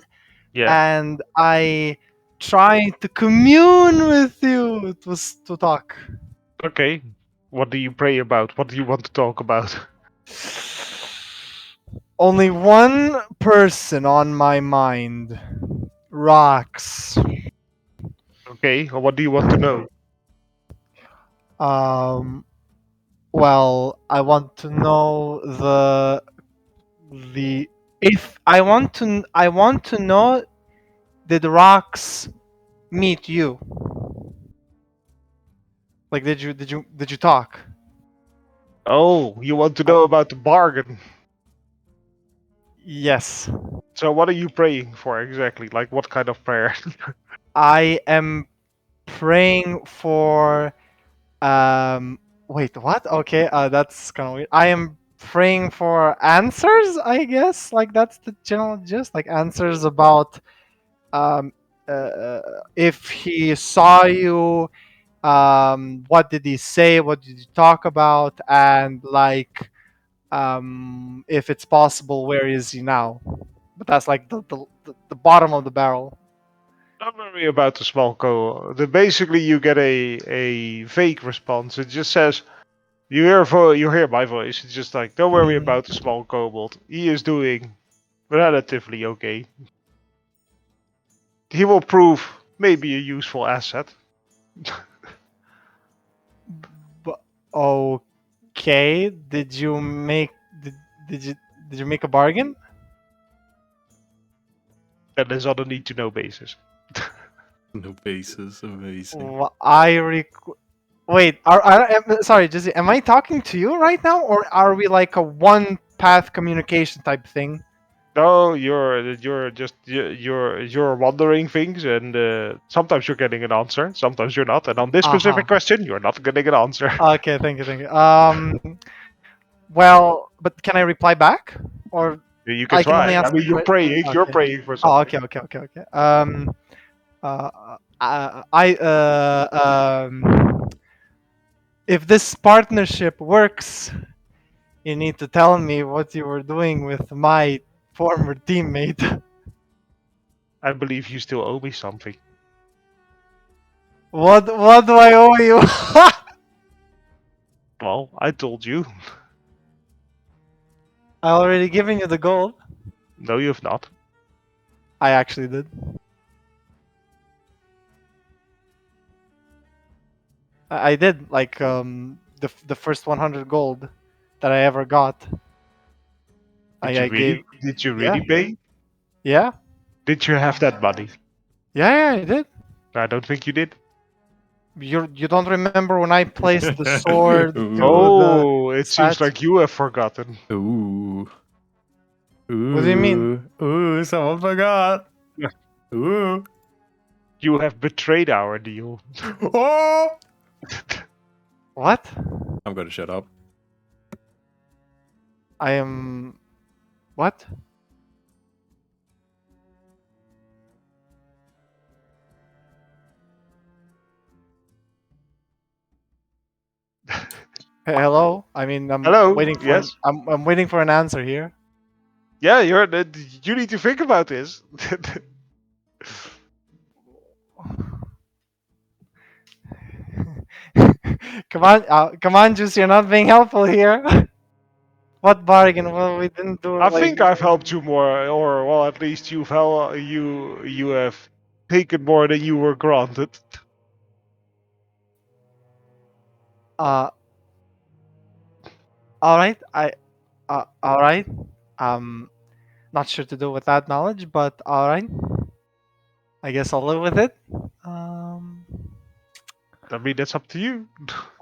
Yeah. and I try to commune with you to talk. Okay. What do you pray about? What do you want to talk about? Only one person on my mind. Rocks. Okay, well, what do you want to know? Um. Well, I want to know the if I want to know, did rocks meet you? Like, did you talk? Oh, you want to know about the bargain. Yes. So what are you praying for exactly? Like what kind of prayer? I am praying for wait, what? Okay, that's kind of weird. I am praying for answers, I guess. Like that's the general gist, like answers about um if he saw you, what did he say, what did you talk about, and like if it's possible, where is he now? But that's like the bottom of the barrel. Don't worry about the small basically you get a vague response. It just says you hear my voice. It's just like don't worry Mhm. about the small kobold. He is doing relatively okay. He will prove maybe a useful asset. But okay, did, did you did you make a bargain? That is on a need to know basis. No bases, amazing. Wait, sorry, Jesse, am I talking to you right now, or are we like a one path communication type thing? No, you're wondering things, and sometimes you're getting an answer, sometimes you're not. And on this Uh huh. specific question, you're not getting an answer. Okay, thank you, thank you. Well, but can I reply back, or You can I can only try. I ask mean, the question? you're Okay. praying for Oh, something. okay, okay, okay, okay. I if this partnership works, you need to tell me what you were doing with my former teammate. I believe you still owe me something. What do I owe you? Well, I told you. I already given you the gold. No, you have not. I actually did. I did like the first 100 gold that I ever got. I gave. Did you Yeah, really pay? yeah, Did you have that money? yeah, yeah. I did. I don't think you did. You don't remember when I placed the sword Ooh. to the Oh, it seems statue? like you have forgotten. Ooh. What do you mean? Ooh, someone forgot. Yeah. Ooh. You have betrayed our deal. Oh! What? I'm gonna shut up. I am. What? Hello. I mean, Hello. Yes. I'm waiting for an answer here. Yeah, you need to think about this. Come on, Juice. You're not being helpful here. What bargain? Well, we didn't do I like. think I've helped you more, or well, at least you have taken more than you were granted. Uh, all right. All right. Um, not sure to do with that knowledge, but all right. I guess I'll live with it. Um. I mean, that's up to you.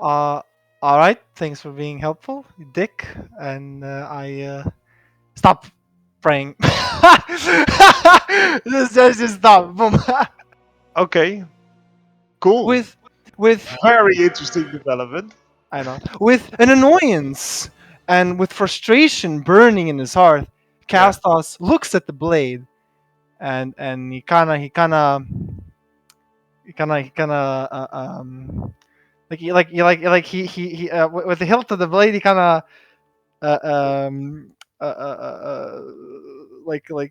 Uh. All right. Thanks for being helpful, you dick. And I stop praying. Just stop. Boom. Okay, cool. with with Very interesting development. I know, with an annoyance and with frustration burning in his heart, Yeah. Castos looks at the blade, and he kind of with the hilt of the blade, he kind of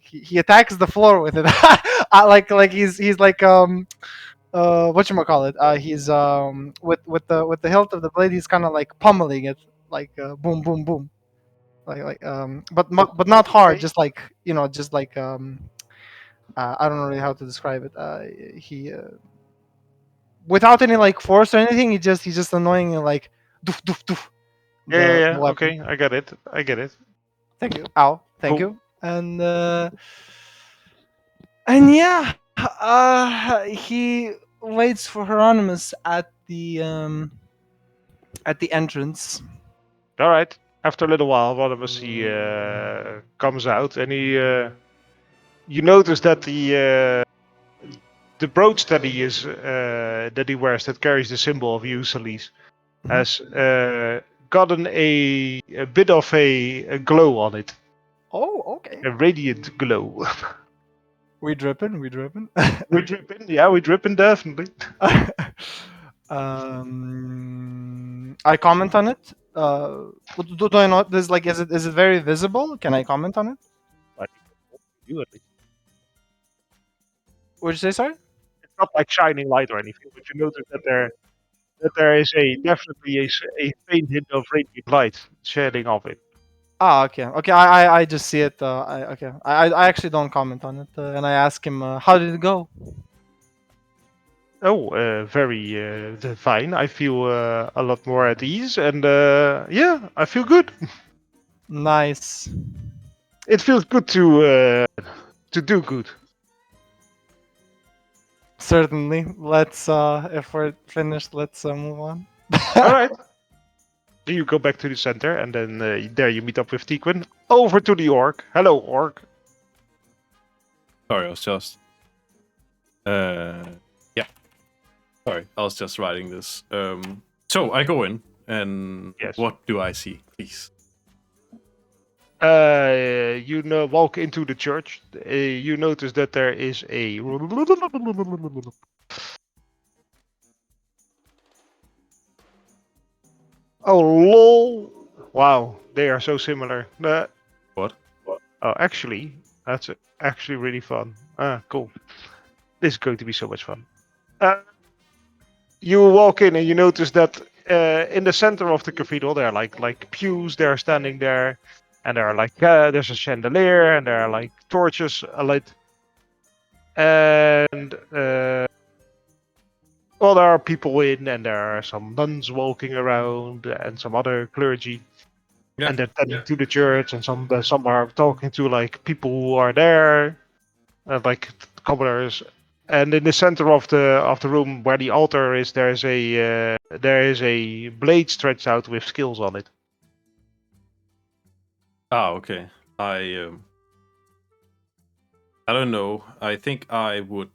he attacks the floor with it. Like he's like whatchamacallit, he's with the hilt of the blade, he's kind of like pummeling it, like boom boom boom, but not hard, Okay. just like, just like I don't know really how to describe it. He without any like force or anything. He's just annoying and like doof doof doof. The Yeah. weapon. Okay, I get it. I get it. Thank you. Ow. Thank Cool. you. And yeah, he waits for Hieronymus at the entrance. All right. After a little while, one of us he comes out, and he you notice that the brooch that he wears that carries the symbol of Ulysses has gotten a bit of a glow on it, Oh, okay. a radiant glow. We dripping. We dripping. We're dripping, yeah, we're dripping definitely. I comment on it. Do I not? There's like, is it very visible? Can I comment on it? Like you at least. Would you say sorry? It's not like shining light or anything, but you notice that there is definitely a faint hint of radiant light shedding off it. Ah, okay, okay. I just see it. Okay. I actually don't comment on it, and I ask him, how did it go? Oh, very fine. I feel a lot more at ease, and yeah, I feel good. Nice. It feels good to do good. Certainly. Let's if we're finished, let's move on. All right. You go back to the center, and then there you meet up with Tequin. Over to the orc. Hello, orc. Sorry, I was just. Yeah. Sorry, I was just writing this. So I go in, and Yes. what do I see, please? You walk into the church. You notice that there is a. Oh, lol. Wow, they are so similar. What? Oh, actually, that's actually really fun. Ah, cool. This is going to be so much fun. You walk in and you notice that in the center of the cathedral there are like pews. They're standing there, and there are like there's a chandelier and there are like torches lit. And well, there are people in, and there are some nuns walking around, and some other clergy. Yeah. And they're tending to the church, and some are talking to like people who are there, like commoners. And in the center of the room where the altar is, there is a blade stretched out with skills on it. Ah, okay. I don't know. I think I would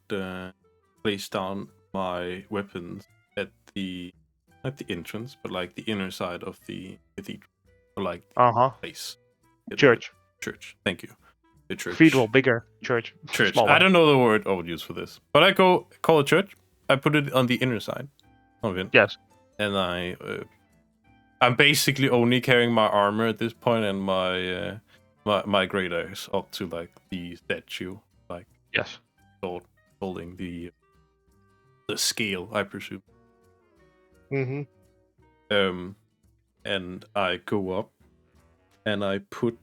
place down my weapons at the not the entrance, but like the inner side of the cathedral, or like the place. Church. Church. Thank you. The church. Cathedral, bigger. Church. Church. Smaller. I don't know the word I would use for this, but I call it church. I put it on the inner side of it. Yes. And I'm basically only carrying my armor at this point, and my great axe up to like the statue, like Yes. holding the scale, I presume. Mm-hmm. And I go up, and I put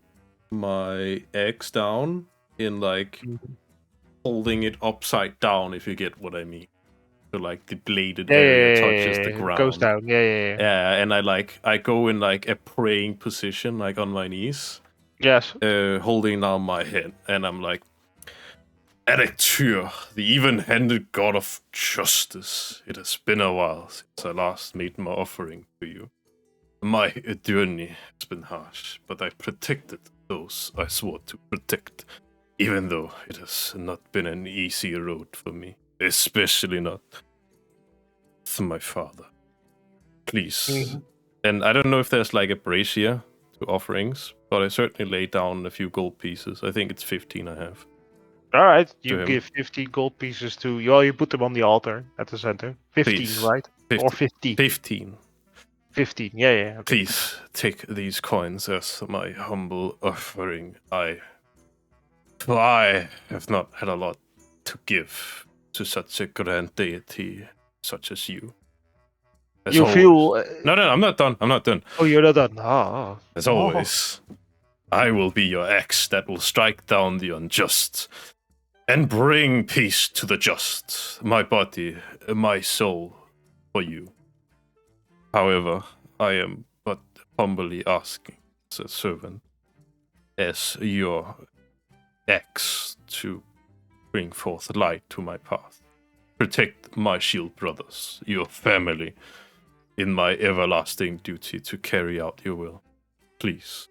my axe down in like holding it upside down, if you get what I mean. So like the bladed area touches the ground. Goes down. Yeah. Yeah, and I go in like a praying position, like on my knees. Yes. Holding down my head, and I'm like, Erecture, the even-handed god of justice. It has been a while since I last made my offering to you. My journey has been harsh, but I protected those I swore to protect, even though it has not been an easy road for me, especially not with my father. Please. Mm-hmm. And I don't know if there's like a brazier to offerings, but I certainly lay down a few gold pieces. I think it's 15 I have. All right, To you him. give 50 gold pieces to you. You put them on the altar at the center. 15, Please. right? 50. Or 50. 15. 15. Yeah. Okay. Please take these coins as my humble offering. I have not had a lot to give to such a grand deity such as you. As You always. feel. No, I'm not done. I'm not done. Oh, you're not done. Ah. As always, I will be your axe that will strike down the unjust. and bring peace to the just, my body, my soul, for you. However, I am but humbly asking as a servant, as your axe, to bring forth light to my path. Protect my shield brothers, your family, in my everlasting duty to carry out your will. Please,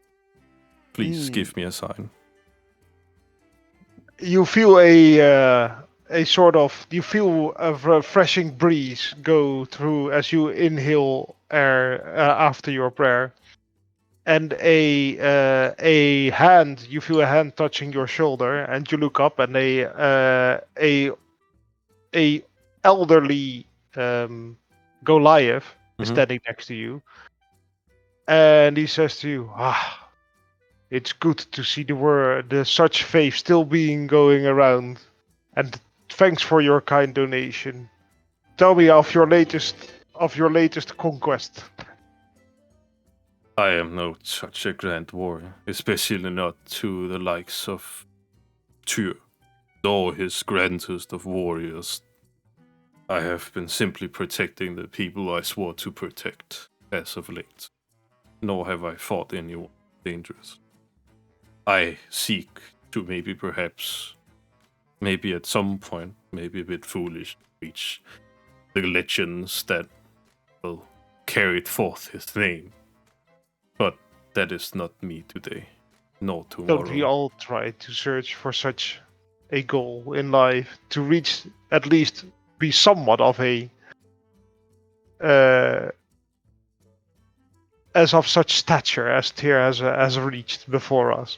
please give me a sign. You feel you feel a refreshing breeze go through as you inhale air after your prayer, and a hand, you feel a hand touching your shoulder, and you look up, and a elderly Goliath is Mhm. standing next to you, and he says to you, it's good to see the such faith still being going around, and thanks for your kind donation. Tell me of your latest conquest. I am no such a grand warrior, especially not to the likes of Tyr, though his grandest of warriors. I have been simply protecting the people I swore to protect as of late, nor have I fought anyone dangerous. I seek to maybe at some point, maybe a bit foolish, reach the legends that will carry forth his name. But that is not me today, nor Don't we tomorrow. all try to search for such a goal in life, to reach, at least be somewhat of a uh, as of such stature as Tyr has reached before us?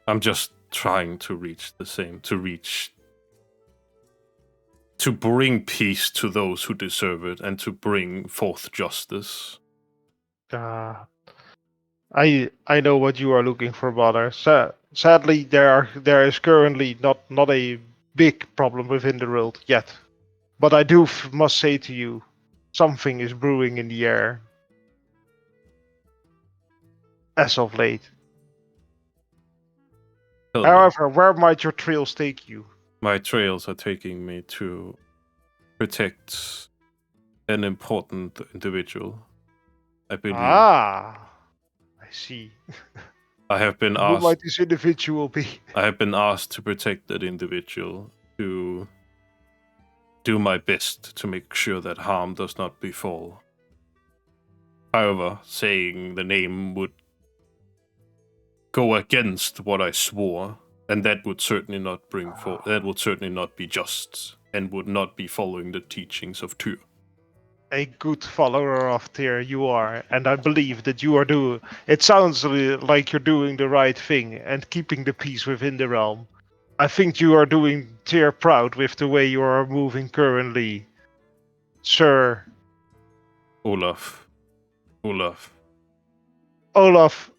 I'm just trying to reach the same, to bring peace to those who deserve it, and to bring forth justice. I know what you are looking for, brother. Sadly, there is currently not a big problem within the world yet, but I must say to you, something is brewing in the air as of late. Tell me, However, where might your trails take you? my trails are taking me to protect an important individual. I believe I see. I have been Who might asked. this individual be? I have been asked to protect that individual, to do my best to make sure that harm does not befall. However, saying the name would go against what I swore, and that would certainly not that would certainly not be just, and would not be following the teachings of Tyr. A good follower of Tyr you are, and I believe that you are doing. It sounds like you're doing the right thing and keeping the peace within the realm. I think you are doing Tyr proud with the way you are moving currently, sir. Olaf. Olaf,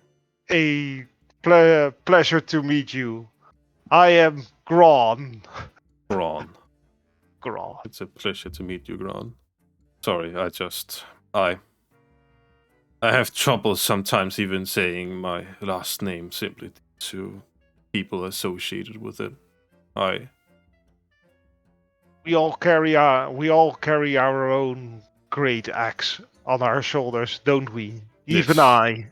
a pleasure to meet you. I am Gron. Gron. Gron. It's a pleasure to meet you, Gron. Sorry, I have trouble sometimes even saying my last name simply to people associated with it. We all carry our own great axe on our shoulders, don't we? Even Yes. I.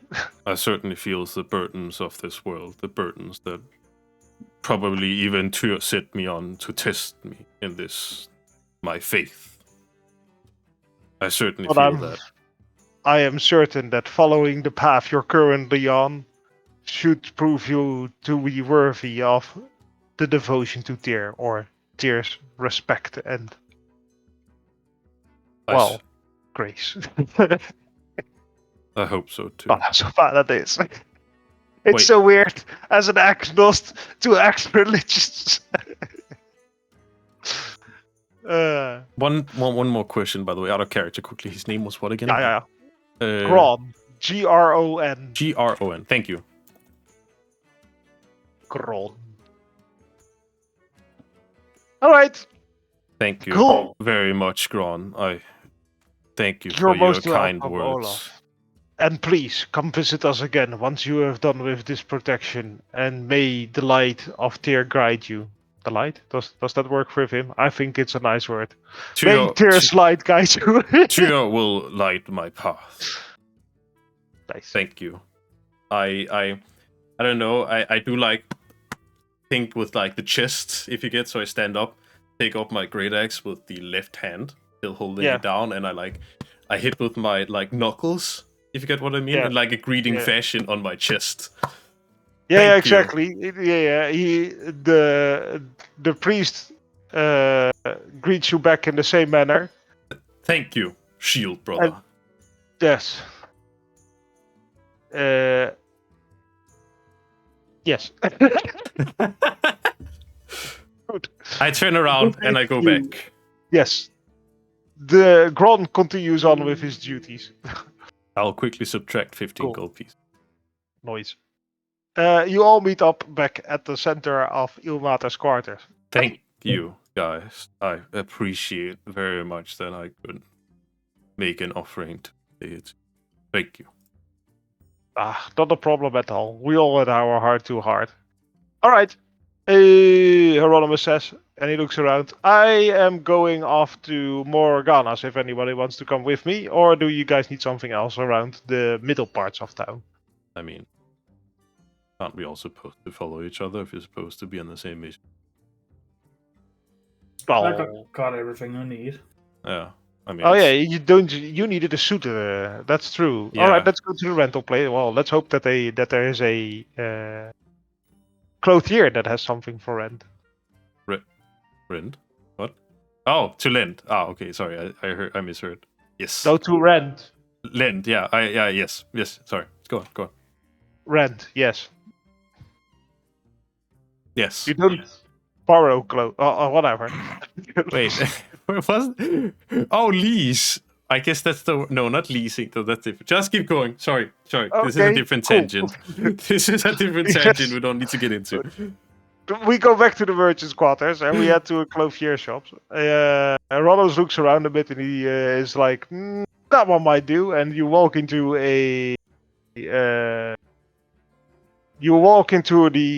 I certainly feel the burdens of this world, the burdens that probably even Tyr set me on to test me in this, my faith. I certainly But feel that. I am certain that following the path you're currently on should prove you to be worthy of the devotion to Tyr, or Tyr's respect and, well, grace. I hope so too. Oh, that's so bad that is. It's Wait. so weird as an agnost to act religious. One more question, by the way, out of character quickly. His name was what again? Yeah. Uh, Gron. Gron. Gron. Thank you. Gron. Alright. Thank you Cool. very much, Gron. I thank you You're for your most kind welcome, words. Olaf. And please, come visit us again once you have done with this protection, and may the light of Tyr guide you. The light? Does that work with him? I think it's a nice word. Trio, There's light, guys. Trio will light my path. Nice. Thank you. I don't know. I do like think with like the chest. If you get so I stand up, take up my great axe with the left hand, still holding Yeah. it down, and I hit with my like knuckles. If you get what I mean, Yeah. in like a greeting Yeah. fashion on my chest. Yeah, Thank you. exactly. Yeah. The priest greets you back in the same manner. Thank you, shield brother. Yes. Yes. Good. I turn around and I go You- back. Yes. The Gron continues on with his duties. I'll quickly subtract 15 Cool. gold pieces. Noise. You all meet up back at the center of Ilmater's quarters. Thank you, guys. I appreciate very much that I could make an offering to it. Thank you. Not a problem at all. We all had our heart to heart. All right. Hieronymus says, and he looks around. I am going off to Morgana's if anybody wants to come with me, or do you guys need something else around the middle parts of town? I mean, aren't we all supposed to follow each other if you're supposed to be on the same mission? I Oh, got everything I need. Yeah. I mean, oh yeah, it's- you don't. You needed a suit. That's true. All right, Yeah. let's go to the rental place. Well, let's hope that there is a clothier that has something for rent. Rent? What? Oh, to lend. Ah, okay. Sorry, I misheard. Yes. No, to rent. Lend. Yeah. Yes. Sorry. Go on. Rent. Yes. Yes. You don't borrow clothes. Whatever. Wait. Where was? Oh, lease. I guess that's the no, not leasing. Though that's different. Just keep going. Sorry. This is a Okay, different cool. tangent. This is a different Yes. tangent. We don't need to get into. We go back to the merchant's quarters and we head to a clothier shop. Ronald looks around a bit and he is like, that one might do. And you walk into a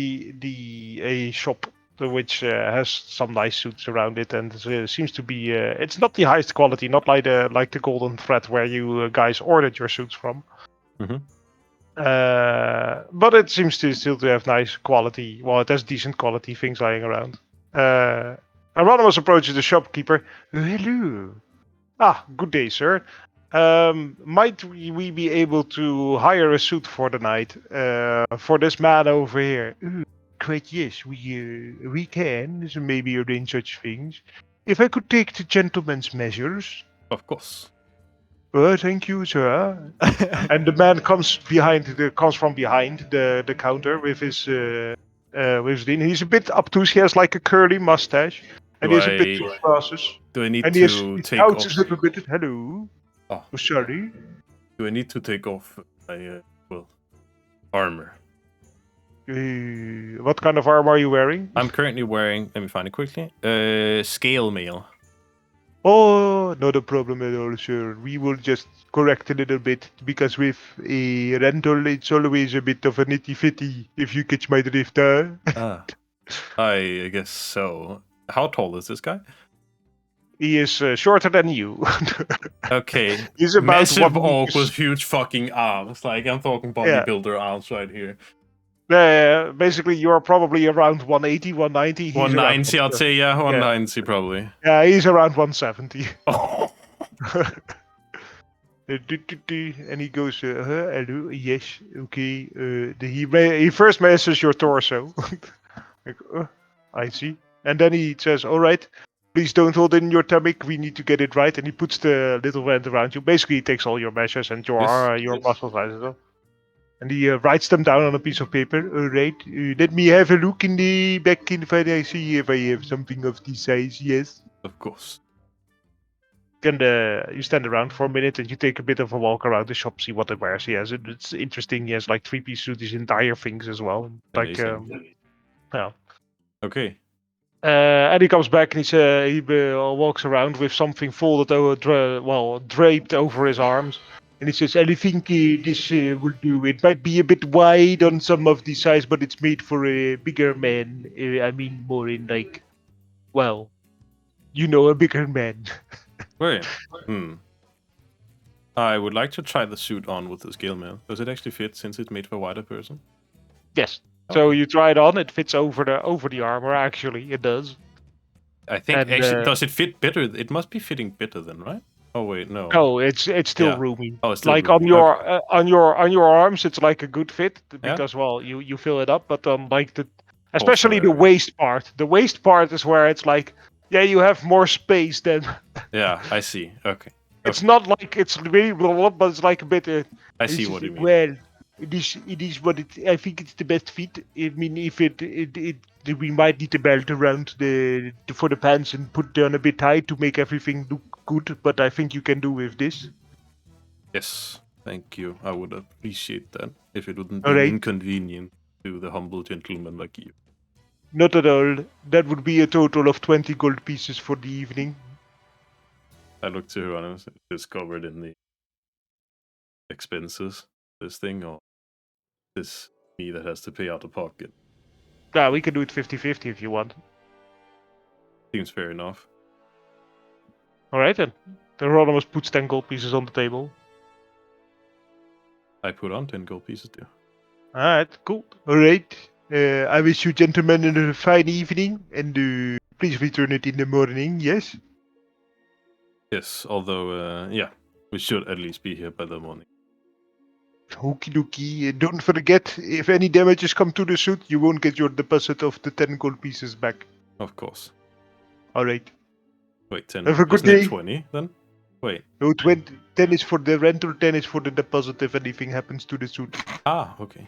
a shop which has some nice suits around it and seems to be it's not the highest quality, not like the Golden Thread where you guys ordered your suits from. Mhm. But it seems to still to have nice quality. Well, it has decent quality things lying around. Anonymous approaches the shopkeeper. Hello. Good day, sir. Might we be able to hire a suit for the night for this man over here? Quite yes, we can. So maybe arrange such things. If I could take the gentleman's measures. Of course. Thank you, sir. And the man comes from behind the counter with his He's a bit obtuse. He has like a curly mustache, and Do he has a bit I- of glasses. Do I need And to he take off? ouches up a bit. Hello. Oh. Sorry. Do I need to take off my armor? What kind of armor are you wearing? I'm currently wearing. Let me find it quickly. Scale mail. Oh, not a problem at all, sir. We will just correct a little bit because with a rental, it's always a bit of a nitty-fitty. If you catch my drift, I guess so. How tall is this guy? He is shorter than you. Okay. He's about Massive 1 orc meter. with huge fucking arms. Like I'm talking Yeah. bodybuilder arms right here. Basically, you're probably around 180, 190. He's 190, around I'd say. Yeah, 190 probably. Yeah, he's around 170. Oh. And he goes, hello, yes, okay. He first measures your torso. Like, I see. And then he says, all right, please don't hold in your tummy. We need to get it right. And he puts the little band around you. Basically, he takes all your measures and your muscle size as well. And he writes them down on a piece of paper. All right, let me have a look in the back in when I see if I have something of this size. Yes. Of course. And you stand around for a minute and you take a bit of a walk around the shop, see what it wears. He has it's interesting. He has like 3-piece suit, his entire things as well. Like, Amazing. yeah. Okay. And he comes back and he walks around with something folded over, draped over his arms. And it says, I think this will do. It might be a bit wide on some of the size, but it's made for a bigger man. I mean, more in like, well, a bigger man. Wait. I would like to try the suit on with the scale mail. Does it actually fit since it's made for a wider person? Yes. So Okay. you try it on. It fits over the armor. Actually, it does. I think And, actually, does it fit better? It must be fitting better then, right? Oh wait, no. No, it's still Yeah. roomy. Oh, it's still Like roomy. on your arms, it's like a good fit Yeah. because well, you fill it up. But on like Also, especially the waist part. The waist part is where it's like, yeah, you have more space than. Yeah, I see. Okay. It's not like it's really blah, blah, but it's like a bit. I see what you mean. Well, it is what it. I think it's the best fit. I mean, if we might need a belt around for the pants and put down a bit high to make everything look good. But I think you can do with this. Yes, thank you. I would appreciate that if it wouldn't be Alright. inconvenient to the humble gentleman like you. Not at all. That would be a total of 20 gold pieces for the evening. I look to her and it's covered in the expenses. This thing, or this me that has to pay out of pocket. Yeah, we can do it 50-50 if you want. Seems fair enough. Alright then. The Rodimus puts 10 gold pieces on the table. I put on 10 gold pieces too. Alright, cool. Alright. I wish you gentlemen a fine evening and please return it in the morning, yes? Yes, although, yeah, we should at least be here by the morning. Okie dokie. Don't forget, if any damages come to the suit, you won't get your deposit of the 10 gold pieces back. Of course. Alright. Wait, 10. Have a good Isn't it day. 20 then? Wait. No, 10 is for the rental, 10 is for the deposit if anything happens to the suit. Ah, okay.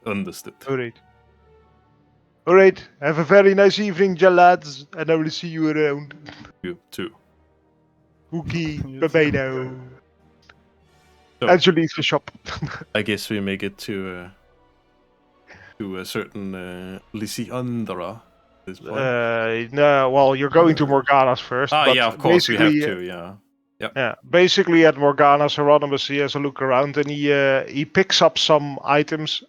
Understood. Alright. Alright, have a very nice evening, lads, and I will see you around. You too. Okay, You bye bye too. now. So, Angela leaves the shop. I guess we make it to a certain Lissiandra at this point. No, well, you're going to Morgana's first. Ah, but yeah, of course we have basically, to. Yeah. Yeah, basically at Morgana's, Hieronymus, he has a look around and he picks up some items.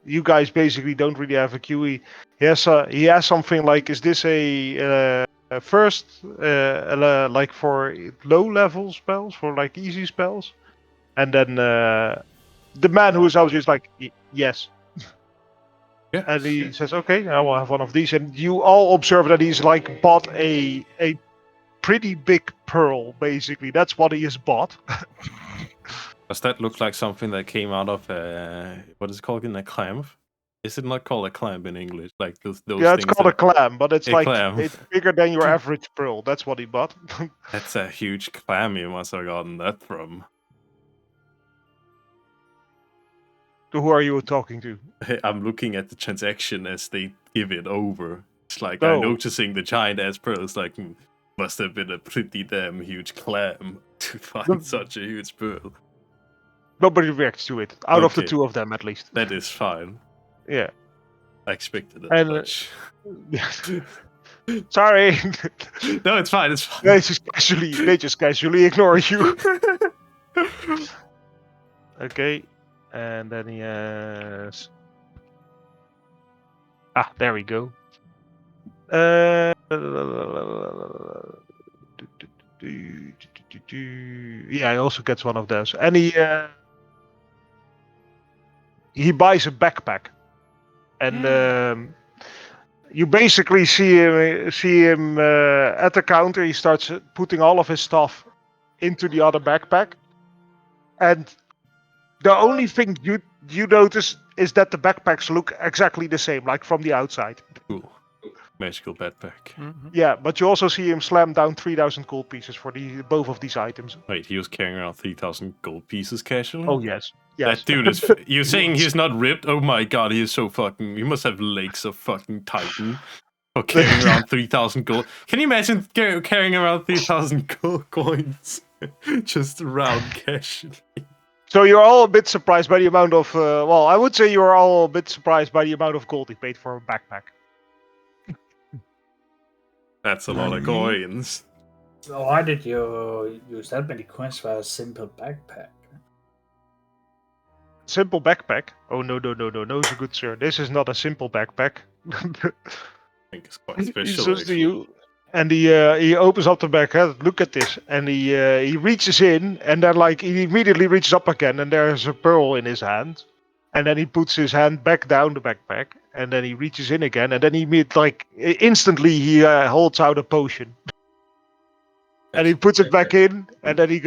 You guys basically don't really have a queue. He has something like, is this a first like for low level spells, for like easy spells? And then the man who is out is like, yes. Yeah. And he says, okay, I will have one of these. And you all observe that he's like bought a pretty big pearl, basically. That's what he has bought. Does that look like something that came out of what is it called in a clam? Is it not called a clam in English? Like those Yeah, it's things called a clam, but it's A like clam. it's bigger than your average pearl. That's what he bought. That's a huge clam you must have gotten that from. Who are you talking to? I'm looking at the transaction as they give it over. It's like Oh. I'm noticing the giant ass pearl. It's like must have been a pretty damn huge clam to find such a huge pearl. Nobody reacts to it. Out of the Okay. two of them, at least. That is fine. Yeah. I expected it. And, Much. Sorry. No, it's fine. It's fine. They just casually ignore you. Okay. And then he has. Ah, there we go. Yeah, he also gets one of those, and he buys a backpack, and you basically see him at the counter. He starts putting all of his stuff into the other backpack, and the only thing you notice is that the backpacks look exactly the same, like from the outside. Cool. Magical backpack. Mhm. Yeah, but you also see him slam down 3,000 gold pieces for both of these items. Wait, he was carrying around 3,000 gold pieces casually? Oh yes, yes. That dude is. You're saying he's not ripped? Oh my god, he is so fucking. He must have legs of fucking Titan. For carrying around 3,000 gold. Can you imagine carrying around 3,000 gold coins? Just around casually. So you're all a bit surprised by the amount of. Well, I would say you're all a bit surprised by the amount of gold he paid for a backpack. That's a lot of coins. Why did you use that many coins for a simple backpack? Simple backpack? Oh no, good sir. This is not a simple backpack. I think it's quite He special, says to actually. you, and he opens up the backpack. Look at this, and he reaches in, and then like he immediately reaches up again, and there's a pearl in his hand, and then he puts his hand back down the backpack, and then he reaches in again, and then instantly he holds out a potion, and he puts it back in, and then he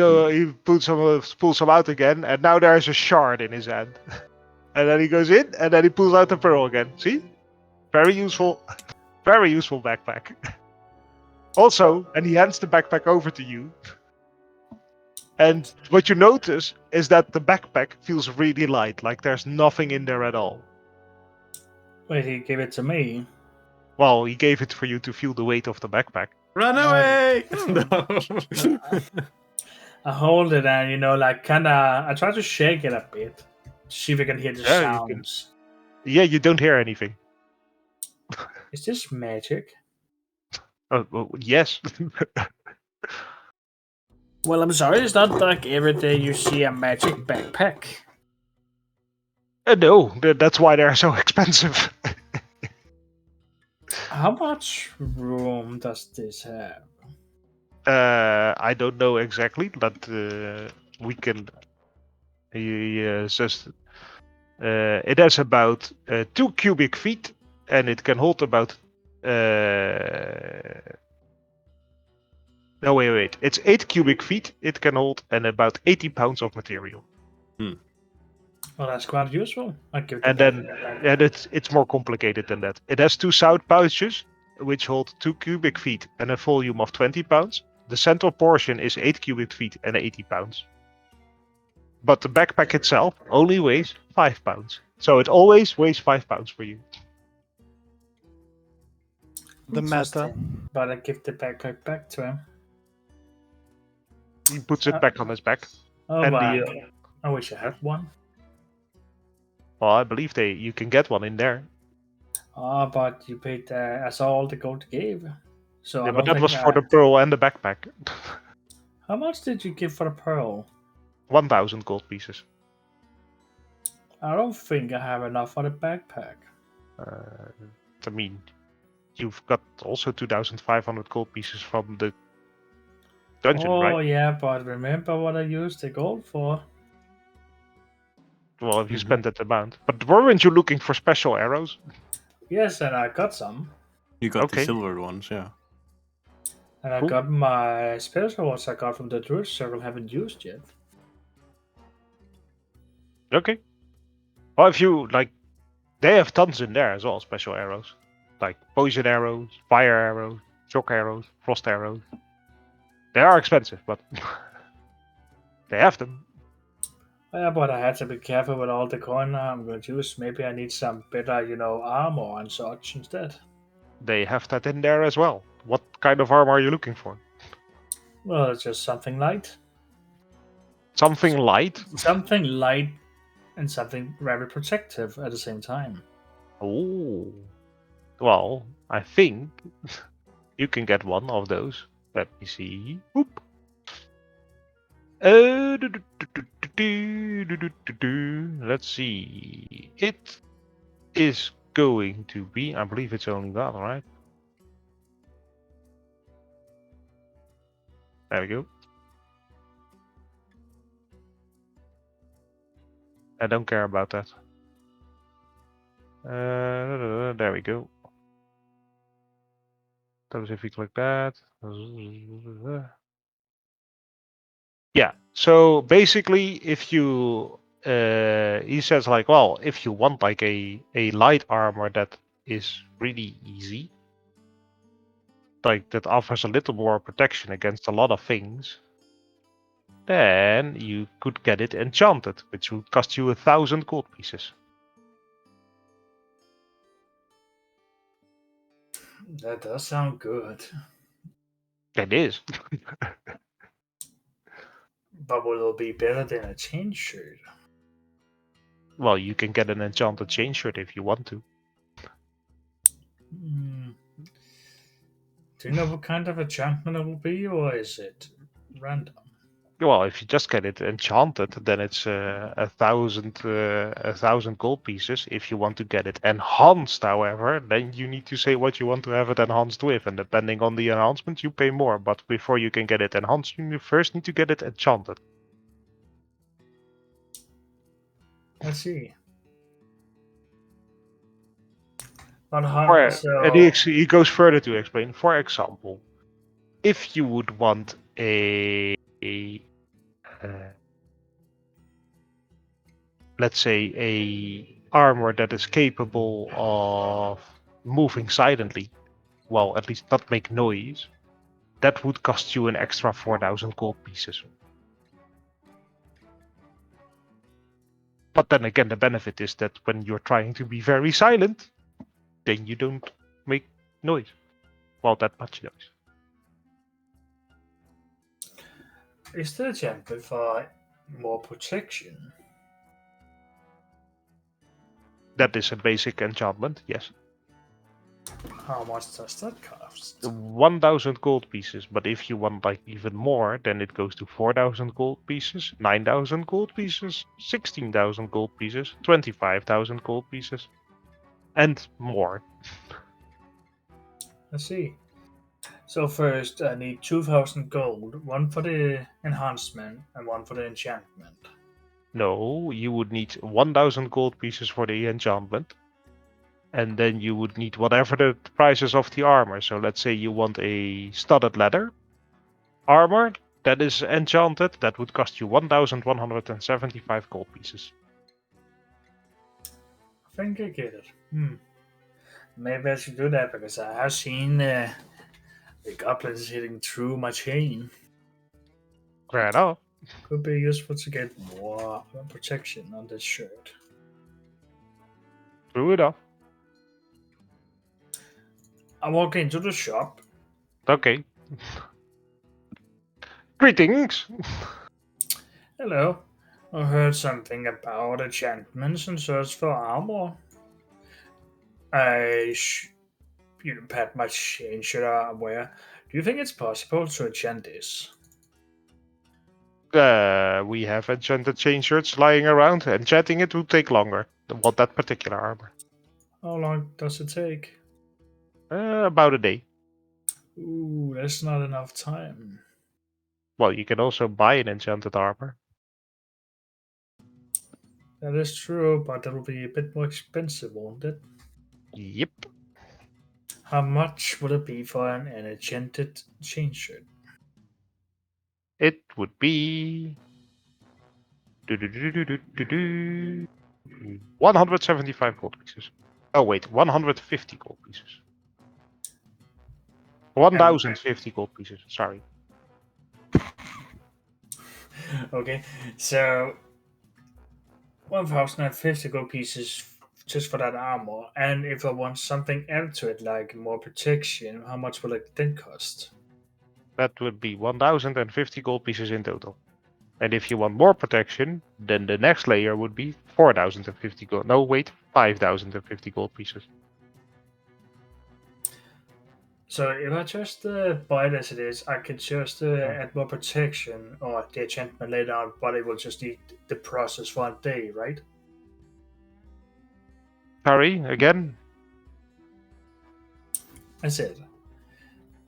pulls some out again, and now there's a shard in his hand, and then he goes in, and then he pulls out the pearl again. See, very useful, very useful backpack. Also, and he hands the backpack over to you. And what you notice is that the backpack feels really light, like there's nothing in there at all. Wait, he gave it to me. Well, he gave it for you to feel the weight of the backpack. Run away! I hold it and like kinda. I try to shake it a bit, see if I can hear the Yeah, you can. sounds. Yeah, you don't hear anything. Is this magic? Oh, well, yes. Well, I'm sorry, it's not like every day you see a magic backpack. No, that's why they're so expensive. How much room does this have? I don't know exactly, but we can. He says it has about 2 cubic feet, and it can hold about. No, wait. It's 8 cubic feet. It can hold and about 80 pounds of material. Well, that's quite useful. I give And then, and it's more complicated than that. It has 2 side pouches, which hold 2 cubic feet and a volume of 20 pounds. The central portion is 8 cubic feet and 80 pounds. But the backpack itself only weighs 5 pounds. So it always weighs 5 pounds for you. The meta. But I give the backpack back to him. He puts it back on his back. Oh, And wow. I wish I had one. Well, I believe you can get one in there. Oh, but you paid us all the gold you gave. So Yeah, I but don't that was think, for the pearl and the backpack. how much did you give for the pearl? 1,000 gold pieces. I don't think I have enough for the backpack. I mean, you've got also 2,500 gold pieces from the dungeon, Oh, right? yeah, but remember what I used the gold for? Well, if you spend that amount. But weren't you looking for special arrows? Yes, and I got some. You got Okay. the silver ones, yeah. And I Cool. got my special ones I got from the Druid Circle, haven't used yet. Okay. Well, if you like, they have tons in there as well. Special arrows, like poison arrows, fire arrows, shock arrows, frost arrows. They are expensive, but they have them. Yeah, but I had to be careful with all the coin I'm going to use. Maybe I need some better, armor and such instead. They have that in there as well. What kind of armor are you looking for? Well, it's just something light. Something light? Something light and something very protective at the same time. Oh. Well, I think you can get one of those. Let me see. Whoop. Let's see. It is going to be. I believe it's only that, right? There we go. I don't care about that. There we go. That was if we click that. Yeah. So basically, if you, he says like, well, if you want like a light armor that is really easy, like that offers a little more protection against a lot of things, then you could get it enchanted, which would cost you 1,000 gold pieces. That does sound good. It is. But will it be better than a chain shirt? Well, you can get an enchanted chain shirt if you want to. Hmm. Do you know what kind of enchantment it will be, or is it random? Well, if you just get it enchanted, then it's 1,000 gold pieces. If you want to get it enhanced, however, then you need to say what you want to have it enhanced with, and depending on the enhancement, you pay more. But before you can get it enhanced, you first need to get it enchanted. I see. But And he goes further to explain. For example, if you would want let's say a armor that is capable of moving silently, well, at least not make noise, that would cost you an extra 4,000 gold pieces. But then again, the benefit is that when you're trying to be very silent, then you don't make noise. Well, that much noise. is the enchantment for more protection? That is a basic enchantment, yes. How much does that cost? 1,000 gold pieces, but if you want like even more, then it goes to 4,000 gold pieces, 9,000 gold pieces, 16,000 gold pieces, 25,000 gold pieces, and more. I see. So first, I need 2,000 gold, one for the enhancement and one for the enchantment. No, you would need 1,000 gold pieces for the enchantment, and then you would need whatever the prices of the armor. So let's say you want a studded leather armor that is enchanted, that would cost you 1,175 gold pieces. I think I get it. Maybe I should do that because I have seen the goblins hitting through my chain. Fair enough. Could be useful to get more protection on this shirt. True enough. I walk into the shop. Okay. Greetings. Hello. I heard something about enchantments and search for armor. You pat my chain shirt I wear. Do you think it's possible to enchant this? We have enchanted chain shirts lying around. Enchanting it would take longer than what that particular armor. How long does it take? About a day. Ooh, that's not enough time. Well, you can also buy an enchanted armor. That is true, but that will be a bit more expensive, won't it? Yep. How much would it be for an enchanted chain shirt? It would be 175 gold pieces. Oh wait, 150 gold pieces. 1,050 gold pieces. Sorry. Okay, so 1,050 gold pieces just for that armor, and if I want something added to it, like more protection, how much will it then cost? That would be 1,050 gold pieces in total. And if you want more protection, then the next layer would be 4,050 gold. No, wait, 5,050 gold pieces. So if I just buy it as it is, I can just add more protection or the enchantment later on, but it will just need the process for a day, right? Sorry, again? That's it.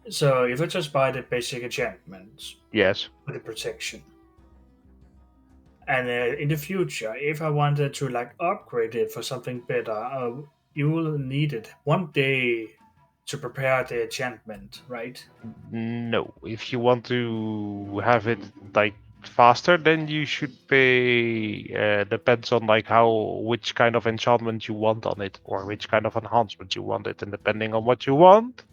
So if I just buy the basic enchantments Yes. with the protection, and in the future, if I wanted to like upgrade it for something better, you will need it 1 day to prepare the enchantment, right? No. If you want to have it like faster, then you should pay. Depends on like which kind of enchantment you want on it, or which kind of enhancement you want it, and depending on what you want,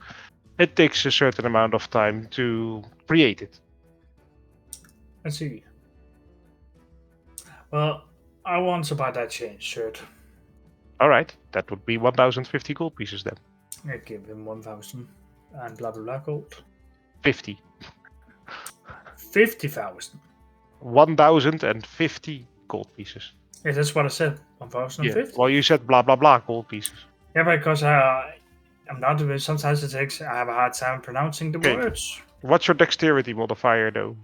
it takes a certain amount of time to create it. I see. Well, I want to buy that chain shirt. All right, that would be 1,050 gold pieces then. I give him 1,000 and blah blah blah gold. 50. 50,000. 1,050 gold pieces. Yeah, that's what I said. Yeah. 1,050. Well, you said blah blah blah gold pieces. Yeah, because I'm not. Sometimes it takes. I have a hard time pronouncing the Okay. words. What's your dexterity modifier though?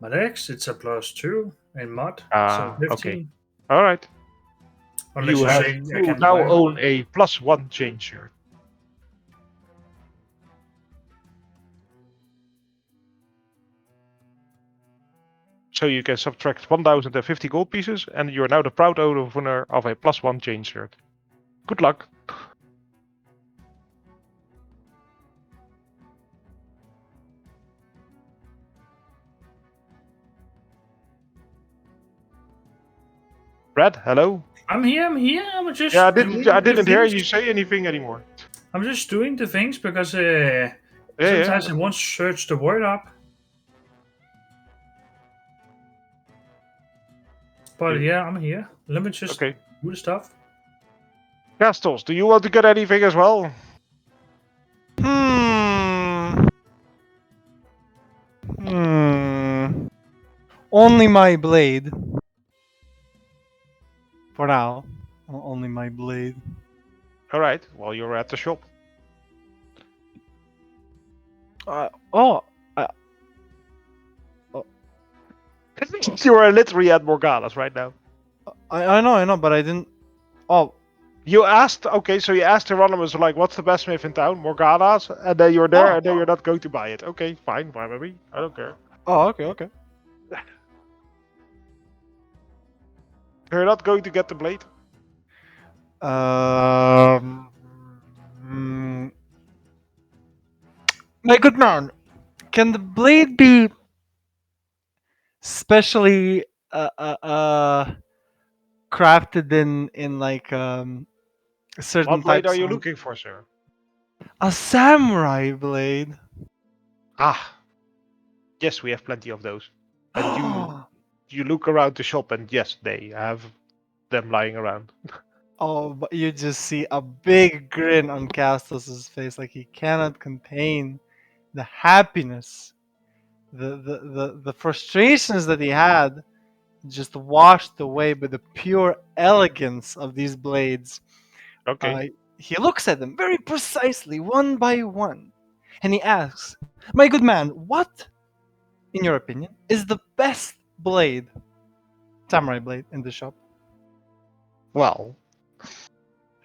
My dex, it's a +2 in mod, so Ah, okay. 15. All right. Unless you say I You can now buy. own a +1 chain shirt. So you can subtract 1,050 gold pieces, and you're now the proud owner of a +1 chain shirt. Good luck. Brad, hello. I'm here. I'm here. I'm just. Yeah, I doing didn't the hear things. you say anything anymore. I'm just doing the things because Yeah, sometimes yeah. I won't search the word up. But yeah, I'm here. Let me just Okay. do the stuff. Castles, do you want to get anything as well? Hmm. Hmm. Only my blade. For now. Only my blade. All right. Well, you're at the shop. Oh. You are literally at Morgana's right now. I know, but I didn't. Oh. You asked, okay, so you asked Hieronymus, like, what's the best smith in town? Morgana's, and then you're there, Oh. and then you're not going to buy it. Okay, fine, fine, maybe. I don't care. Oh, okay. You're not going to get the blade? Um. mm, My good man, can the blade be specially crafted in like certain What blade are types you of looking for, sir? a samurai blade? Ah, yes, we have plenty of those. And you look around the shop, and yes, they have them lying around. Oh, but you just see a big grin on Castus's face, like he cannot contain the happiness, the frustrations that he had, just washed away by the pure elegance of these blades. Okay. He looks at them very precisely, one by one, and he asks, "My good man, what, in your opinion, is the best blade, samurai blade, in the shop?" Well,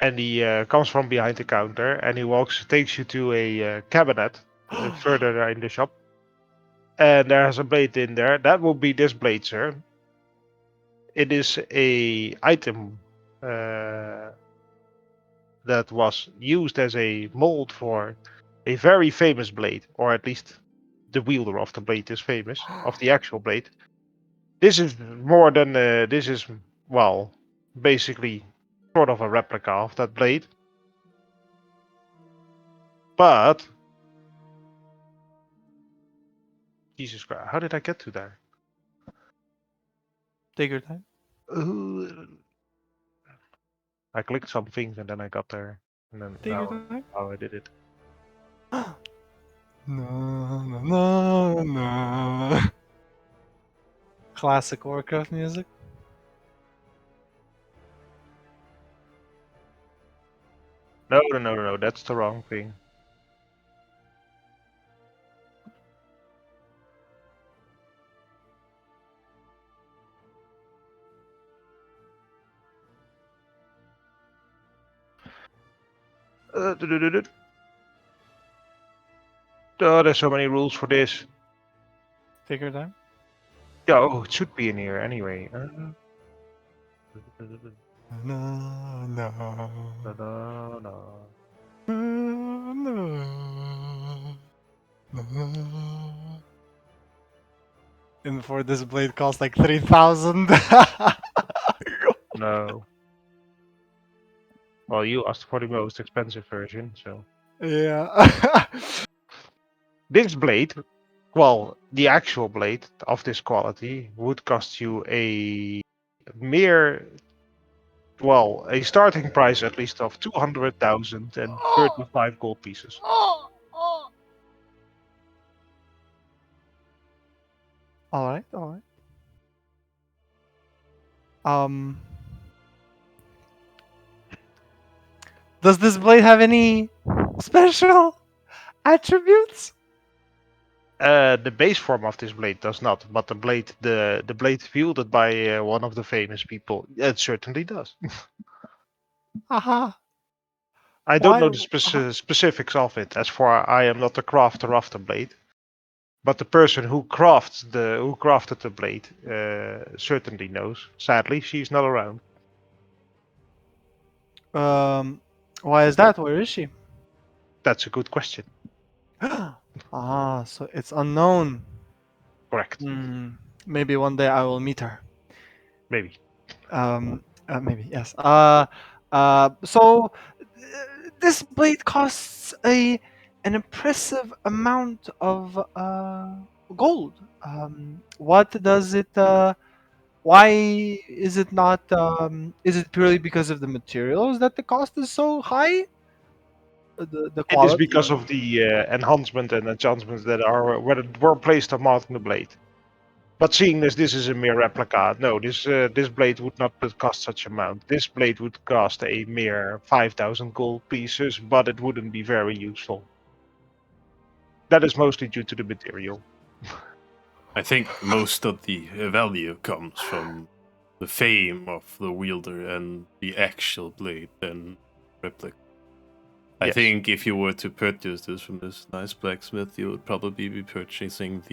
and he comes from behind the counter, and he takes you to a cabinet further in the shop. And there's a blade in there. That will be this blade, sir. It is a item that was used as a mold for a very famous blade, or at least the wielder of the blade is famous, of the actual blade. This is more than this is, well, basically sort of a replica of that blade. But Jesus Christ, how did I get to there? Take your time. I clicked some things and then I got there, and then Take your time. now I did it. No. Classic Warcraft music. No, that's the wrong thing. Du-du-du-du. Oh, there's so many rules for this. Take your time. Yeah, oh, it should be in here anyway. No. No. And for this blade costs like 3,000. No. Well, you asked for the most expensive version, so. Yeah. This blade, well, the actual blade of this quality would cost you a mere, well, a starting price at least of 235 gold pieces. All right. Um, Does this blade have any special attributes? The base form of this blade does not, but the blade wielded by one of the famous people, it certainly does. Haha. I don't Why? know the specifics of it, as for I am not the crafter of the blade. But the person who crafted the blade certainly knows. Sadly, she's not around. Why is that? Where is she? That's a good question. So it's unknown. Correct. Maybe one day I will meet her. Maybe. Maybe yes. So this blade costs an impressive amount of gold. What does it? Why is it not? Is it purely because of the materials that the cost is so high? The It is quality? because of the enhancement and enchantments that were placed on the blade. But seeing as this is a mere replica, no, this blade would not cost such amount. This blade would cost a mere 5,000 gold pieces, but it wouldn't be very useful. That is mostly due to the material. I think most of the value comes from the fame of the wielder and the actual blade than replica. I Yes. think if you were to purchase this from this nice blacksmith, you would probably be purchasing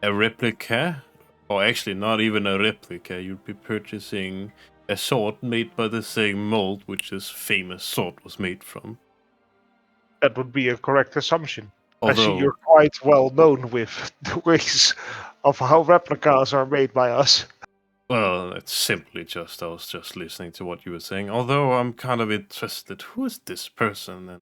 a replica, or actually not even a replica. You'd be purchasing a sword made by the same mold which this famous sword was made from. That would be a correct assumption. I see Although, you're quite well known with the ways of how replicas are made by us. well, it's simply just I was just listening to what you were saying. Although I'm kind of interested, who is this person? And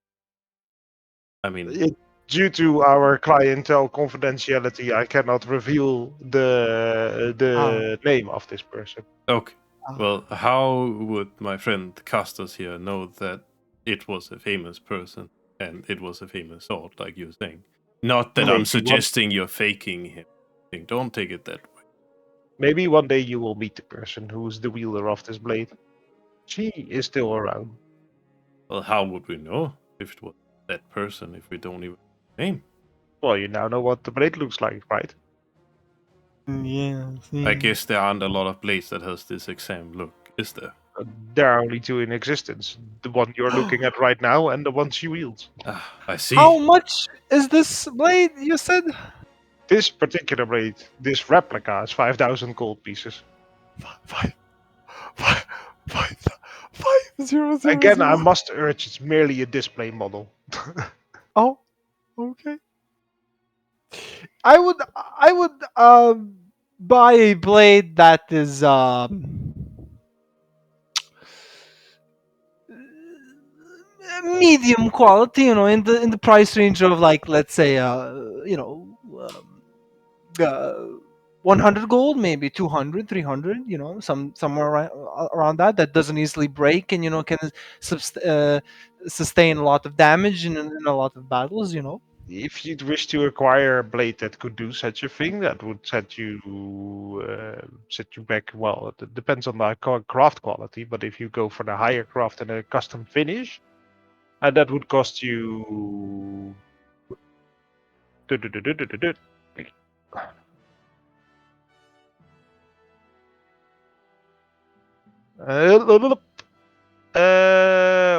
I mean, Due to our clientele confidentiality, I cannot reveal Ah, the name of this person. okay. ah. Well, how would my friend Castus here know that it was a famous person and it was a famous sword, like you were saying? Not that I'm Maybe suggesting you're faking him. Don't take it that way. maybe one day you will meet the person who is the wielder of this blade. She is still around. Well, how would we know if it was that person if we don't even know the name? Well, you now know what the blade looks like, right? Yes. I guess there aren't a lot of blades that has this exact look, is there? There are only two in existence: the one you're looking at right now and the one she wields. Ah, I see. How much is this blade? You said This particular blade, this replica, is 5,000 gold pieces. five, five, five, 5,000. Again, I must urge, it's merely a display model. Oh, okay. I would buy a blade that is medium quality, in the price range of, like, let's say, uh, 100 gold, maybe 200, 300, somewhere around that doesn't easily break, and can sustain a lot of damage in a lot of battles. If you'd wish to acquire a blade that could do such a thing, that would set you back. Well, it depends on the craft quality, but if you go for the higher craft and a custom finish, that would cost you.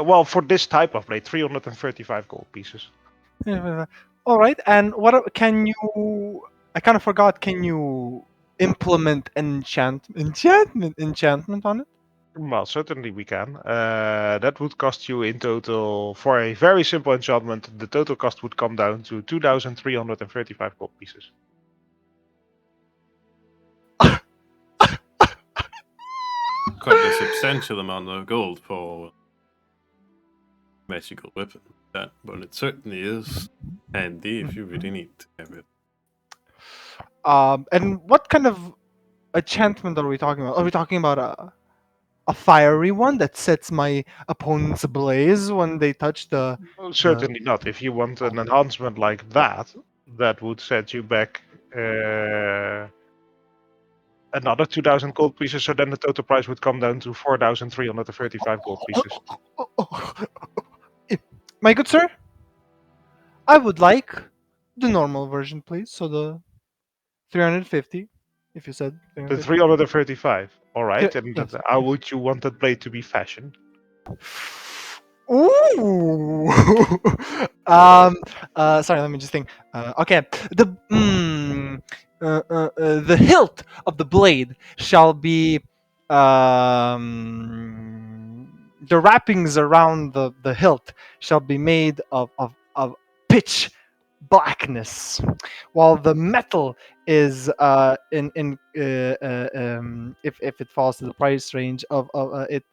Well, for this type of blade, 335 gold pieces. All right, and can you? I kind of forgot. Can you implement enchantment on it? Well, certainly we can. That would cost you in total, for a very simple enchantment, the total cost would come down to 2,335 gold pieces. Quite a substantial amount of gold for a magical weapon. But it certainly is handy if you really need to have it. And what kind of enchantment are we talking about? Are we talking about a fiery one that sets my opponents ablaze when they touch Well, the certainly not. If you want an enhancement like that, that would set you back. another 2,000 gold pieces, so then the total price would come down to 4,335 gold pieces. My good sir, I would like the normal version, please. So the 350, if you said The 350. 335. All right, and Yes. how would you want that blade to be fashioned? Ooh. Sorry, let me just think. Okay. The hilt of the blade shall be the wrappings around the hilt shall be made of pitch blackness, while the metal is if it falls to the price range of it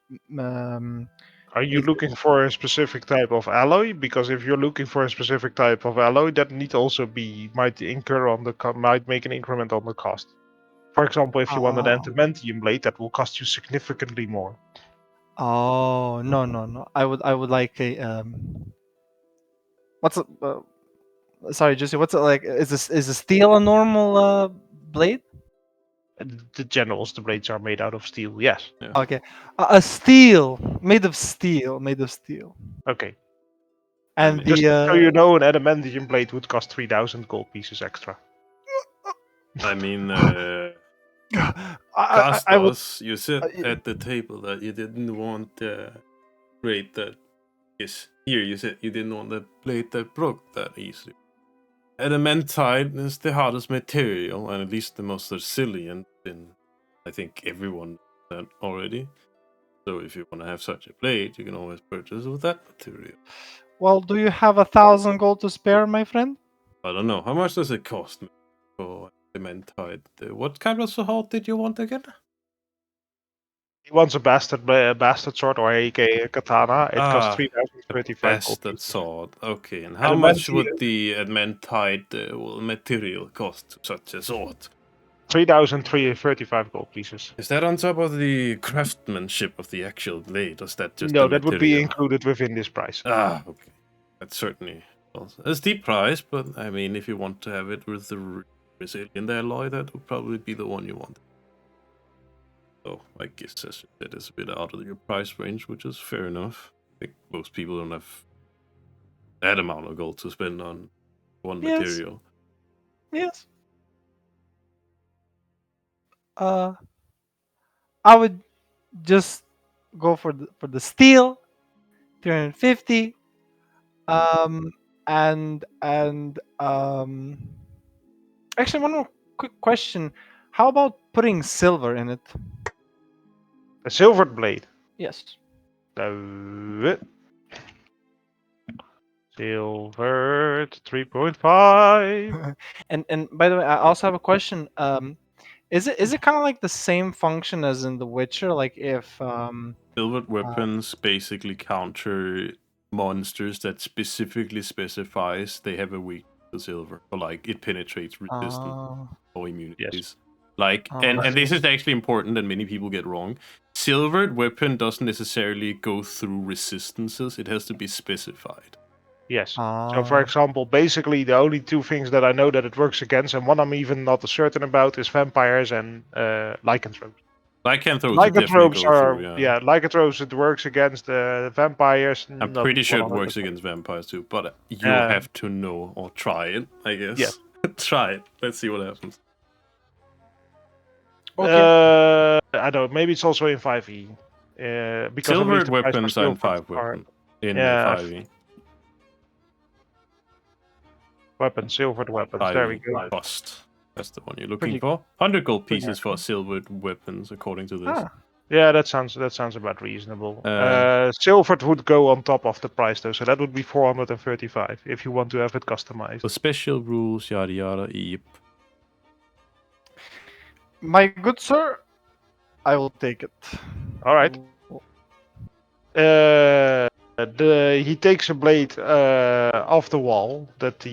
Are you needs looking for a specific type of alloy? Because if you're looking for a specific type of alloy, that need also be might incur on the might make an increment on the cost. For example, if you want an Oh, adamantium blade, that will cost you significantly more. oh no. I would like a what's a, sorry, Jesse. What's it like? Is a steel a normal blade? The generals, the blades are made out of steel. Yes. Yeah. Okay, a steel made of steel, made of steel, Okay. I and mean, Just the so you know, an adamantium blade would cost 3,000 gold pieces extra. I mean, I would. Castos, you said at the table that you didn't want the blade that is here. You said you didn't want the blade that broke that easily. Adamantite is the hardest material and at least the most resilient in, I think, everyone knows that already. So if you want to have such a blade, you can always purchase with that material. Well, do you have 1,000 gold to spare, my friend? I don't know. How much does it cost me for adamantite? What kind of sword did you want again? He wants a bastard sword, or a katana. It costs Ah, 3,035 gold bastard pieces. sword. Okay, and how much Adamantium, would the adamantite material cost to such a sword? 3,335 gold pieces. Is that on top of the craftsmanship of the actual blade, or is that just No, the that would be material? included within this price. Ah, okay. That's certainly also a steep price, but I mean, if you want to have it with the resilient alloy, that would probably be the one you want. So I guess as you said, it's a bit out of your price range, which is fair enough. I think most people don't have that amount of gold to spend on one Yes. material. Yes. Uh, I would just go for the steel, 350. And actually, one more quick question: how about putting silver in it? A silvered blade. Yes. No. Silvered 3.5. And by the way, I also have a question. Is it kind of like the same function as in The Witcher? Like if Silvered weapons basically counter monsters that specifically specifies they have a weakness to silver, or like it penetrates resistance or immunities. Like, and I this see. is actually important and many people get wrong. Silvered weapon doesn't necessarily go through resistances; it has to be specified. Yes. So, for example, basically the only two things that I know that it works against, and one I'm even not certain about, is vampires and lycanthropes. Lycanthropes would definitely Lycanthropes go through, are, yeah. lycanthropes, it works against vampires. I'm Not pretty sure it works 100%. against vampires too, but you'll have to know or try it, I guess. Yeah. Try it. Let's see what happens. Okay. I don't know. Maybe it's also in 5e. Because I believe Silvered the price for weapons are in silver 5 are weapon in yeah 5e. weapons, silvered weapons. There we 5e go. cost. That's the one you're looking Pretty- for. 100 gold pretty pieces for silvered weapons, according to this. Yeah, that sounds about reasonable. Uh, Silvered would go on top of the price though, so that would be 435 if you want to have it customized. the special rules, yada yada. Yep. My good sir, I will take it. All right. He takes a blade off the wall that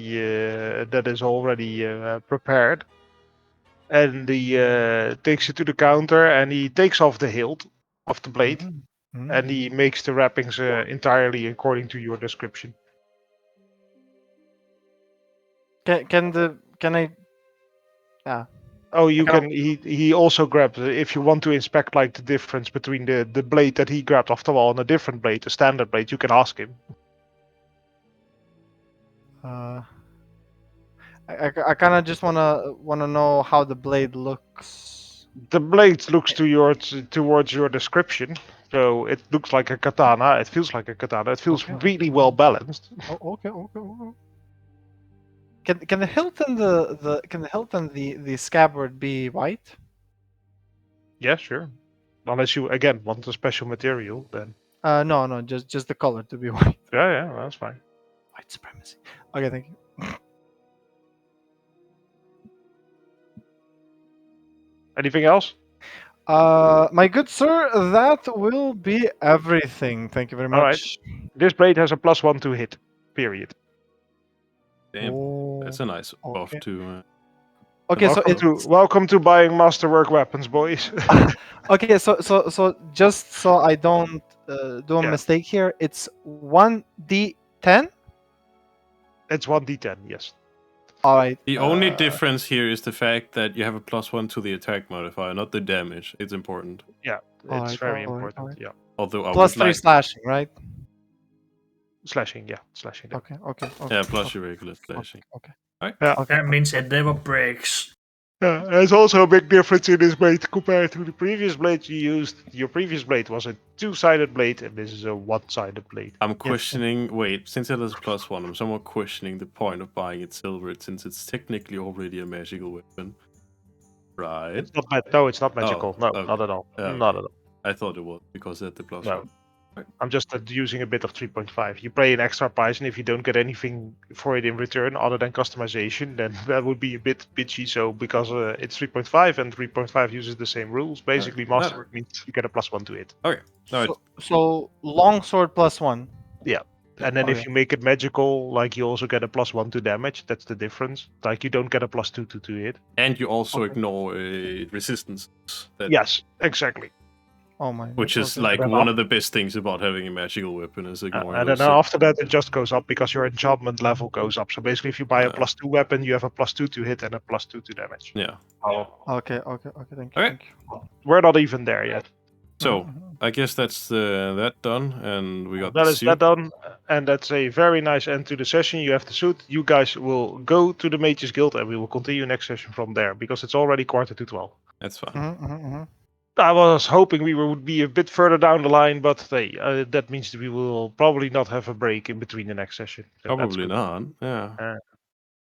is already prepared, and he takes it to the counter, and he takes off the hilt of the blade, and he makes the wrappings entirely according to your description. Can I? Yeah. Oh, you can can. He also grabbed. If you want to inspect like the difference between the blade that he grabbed off the wall and a different blade, a standard blade, you can ask him. I kind of just wanna know how the blade looks. The blade looks towards your description, so it looks like a katana. It feels like a katana. It feels Okay. really well balanced. Oh, okay. Can the hilt and the scabbard be white? Yeah, sure. Unless you again want a special material, then No, just the color to be white. yeah, that's fine. White supremacy. Okay, thank you. Anything else? My good sir, that will be everything. Thank you very All right. much. This blade has a +1 to hit. Period. Damn, Oh, that's a nice buff okay. to. Okay, so Welcome to buying masterwork weapons, boys. okay, so just so I don't do a Yeah. mistake here, it's 1d10. It's 1d10. Yes. All right. The only difference here is the fact that you have a +1 to the attack modifier, not the damage. It's important. Yeah, All it's right, very all right, important. all right. Yeah. Although I Plus would 3 like. slashing, right? Slashing. Yeah, slashing. Them. Okay. Yeah, plus your regular slashing. Okay. Yeah. Okay. That means it never breaks. There's also a big difference in this blade compared to the previous blade you used. Your previous blade was a two-sided blade, and this is a one-sided blade. I'm questioning. Wait, since it has +1, I'm somewhat questioning the point of buying it silvered, since it's technically already a magical weapon, right? It's not no, it's not magical. No, okay. not at all. Okay. Not at all. I thought it was because it had the +1. No. I'm just using a bit of 3.5. You pay an extra price, and if you don't get anything for it in return other than customization, then that would be a bit bitchy. So because it's 3.5 and 3.5 uses the same rules, basically masterwork means you get a +1 to it. Okay. No, So longsword +1. Yeah. And then if Okay. you make it magical, like you also get a +1 to damage. That's the difference. Like you don't get a +2 to hit. and you also Okay. ignore resistance. That, Yes, exactly. Oh my. Which is okay. like Then one of the best things about having a magical weapon is ignoring and those. then after that, it just goes up because your enchantment level goes up. So basically, if you buy a +2 weapon, you have a +2 to hit and a +2 to damage. Yeah. Okay. Thank you. Okay. Thank you. We're not even there yet. So Mhm. I guess that's that done, and we got That the is suit. that done, and that's a very nice end to the session. You have the suit. You guys will go to the Mages Guild, and we will continue next session from there because it's already 11:45. That's fine. Mhm. I was hoping we would be a bit further down the line, but that means that we will probably not have a break in between the next session. So that's Probably good. not. Yeah.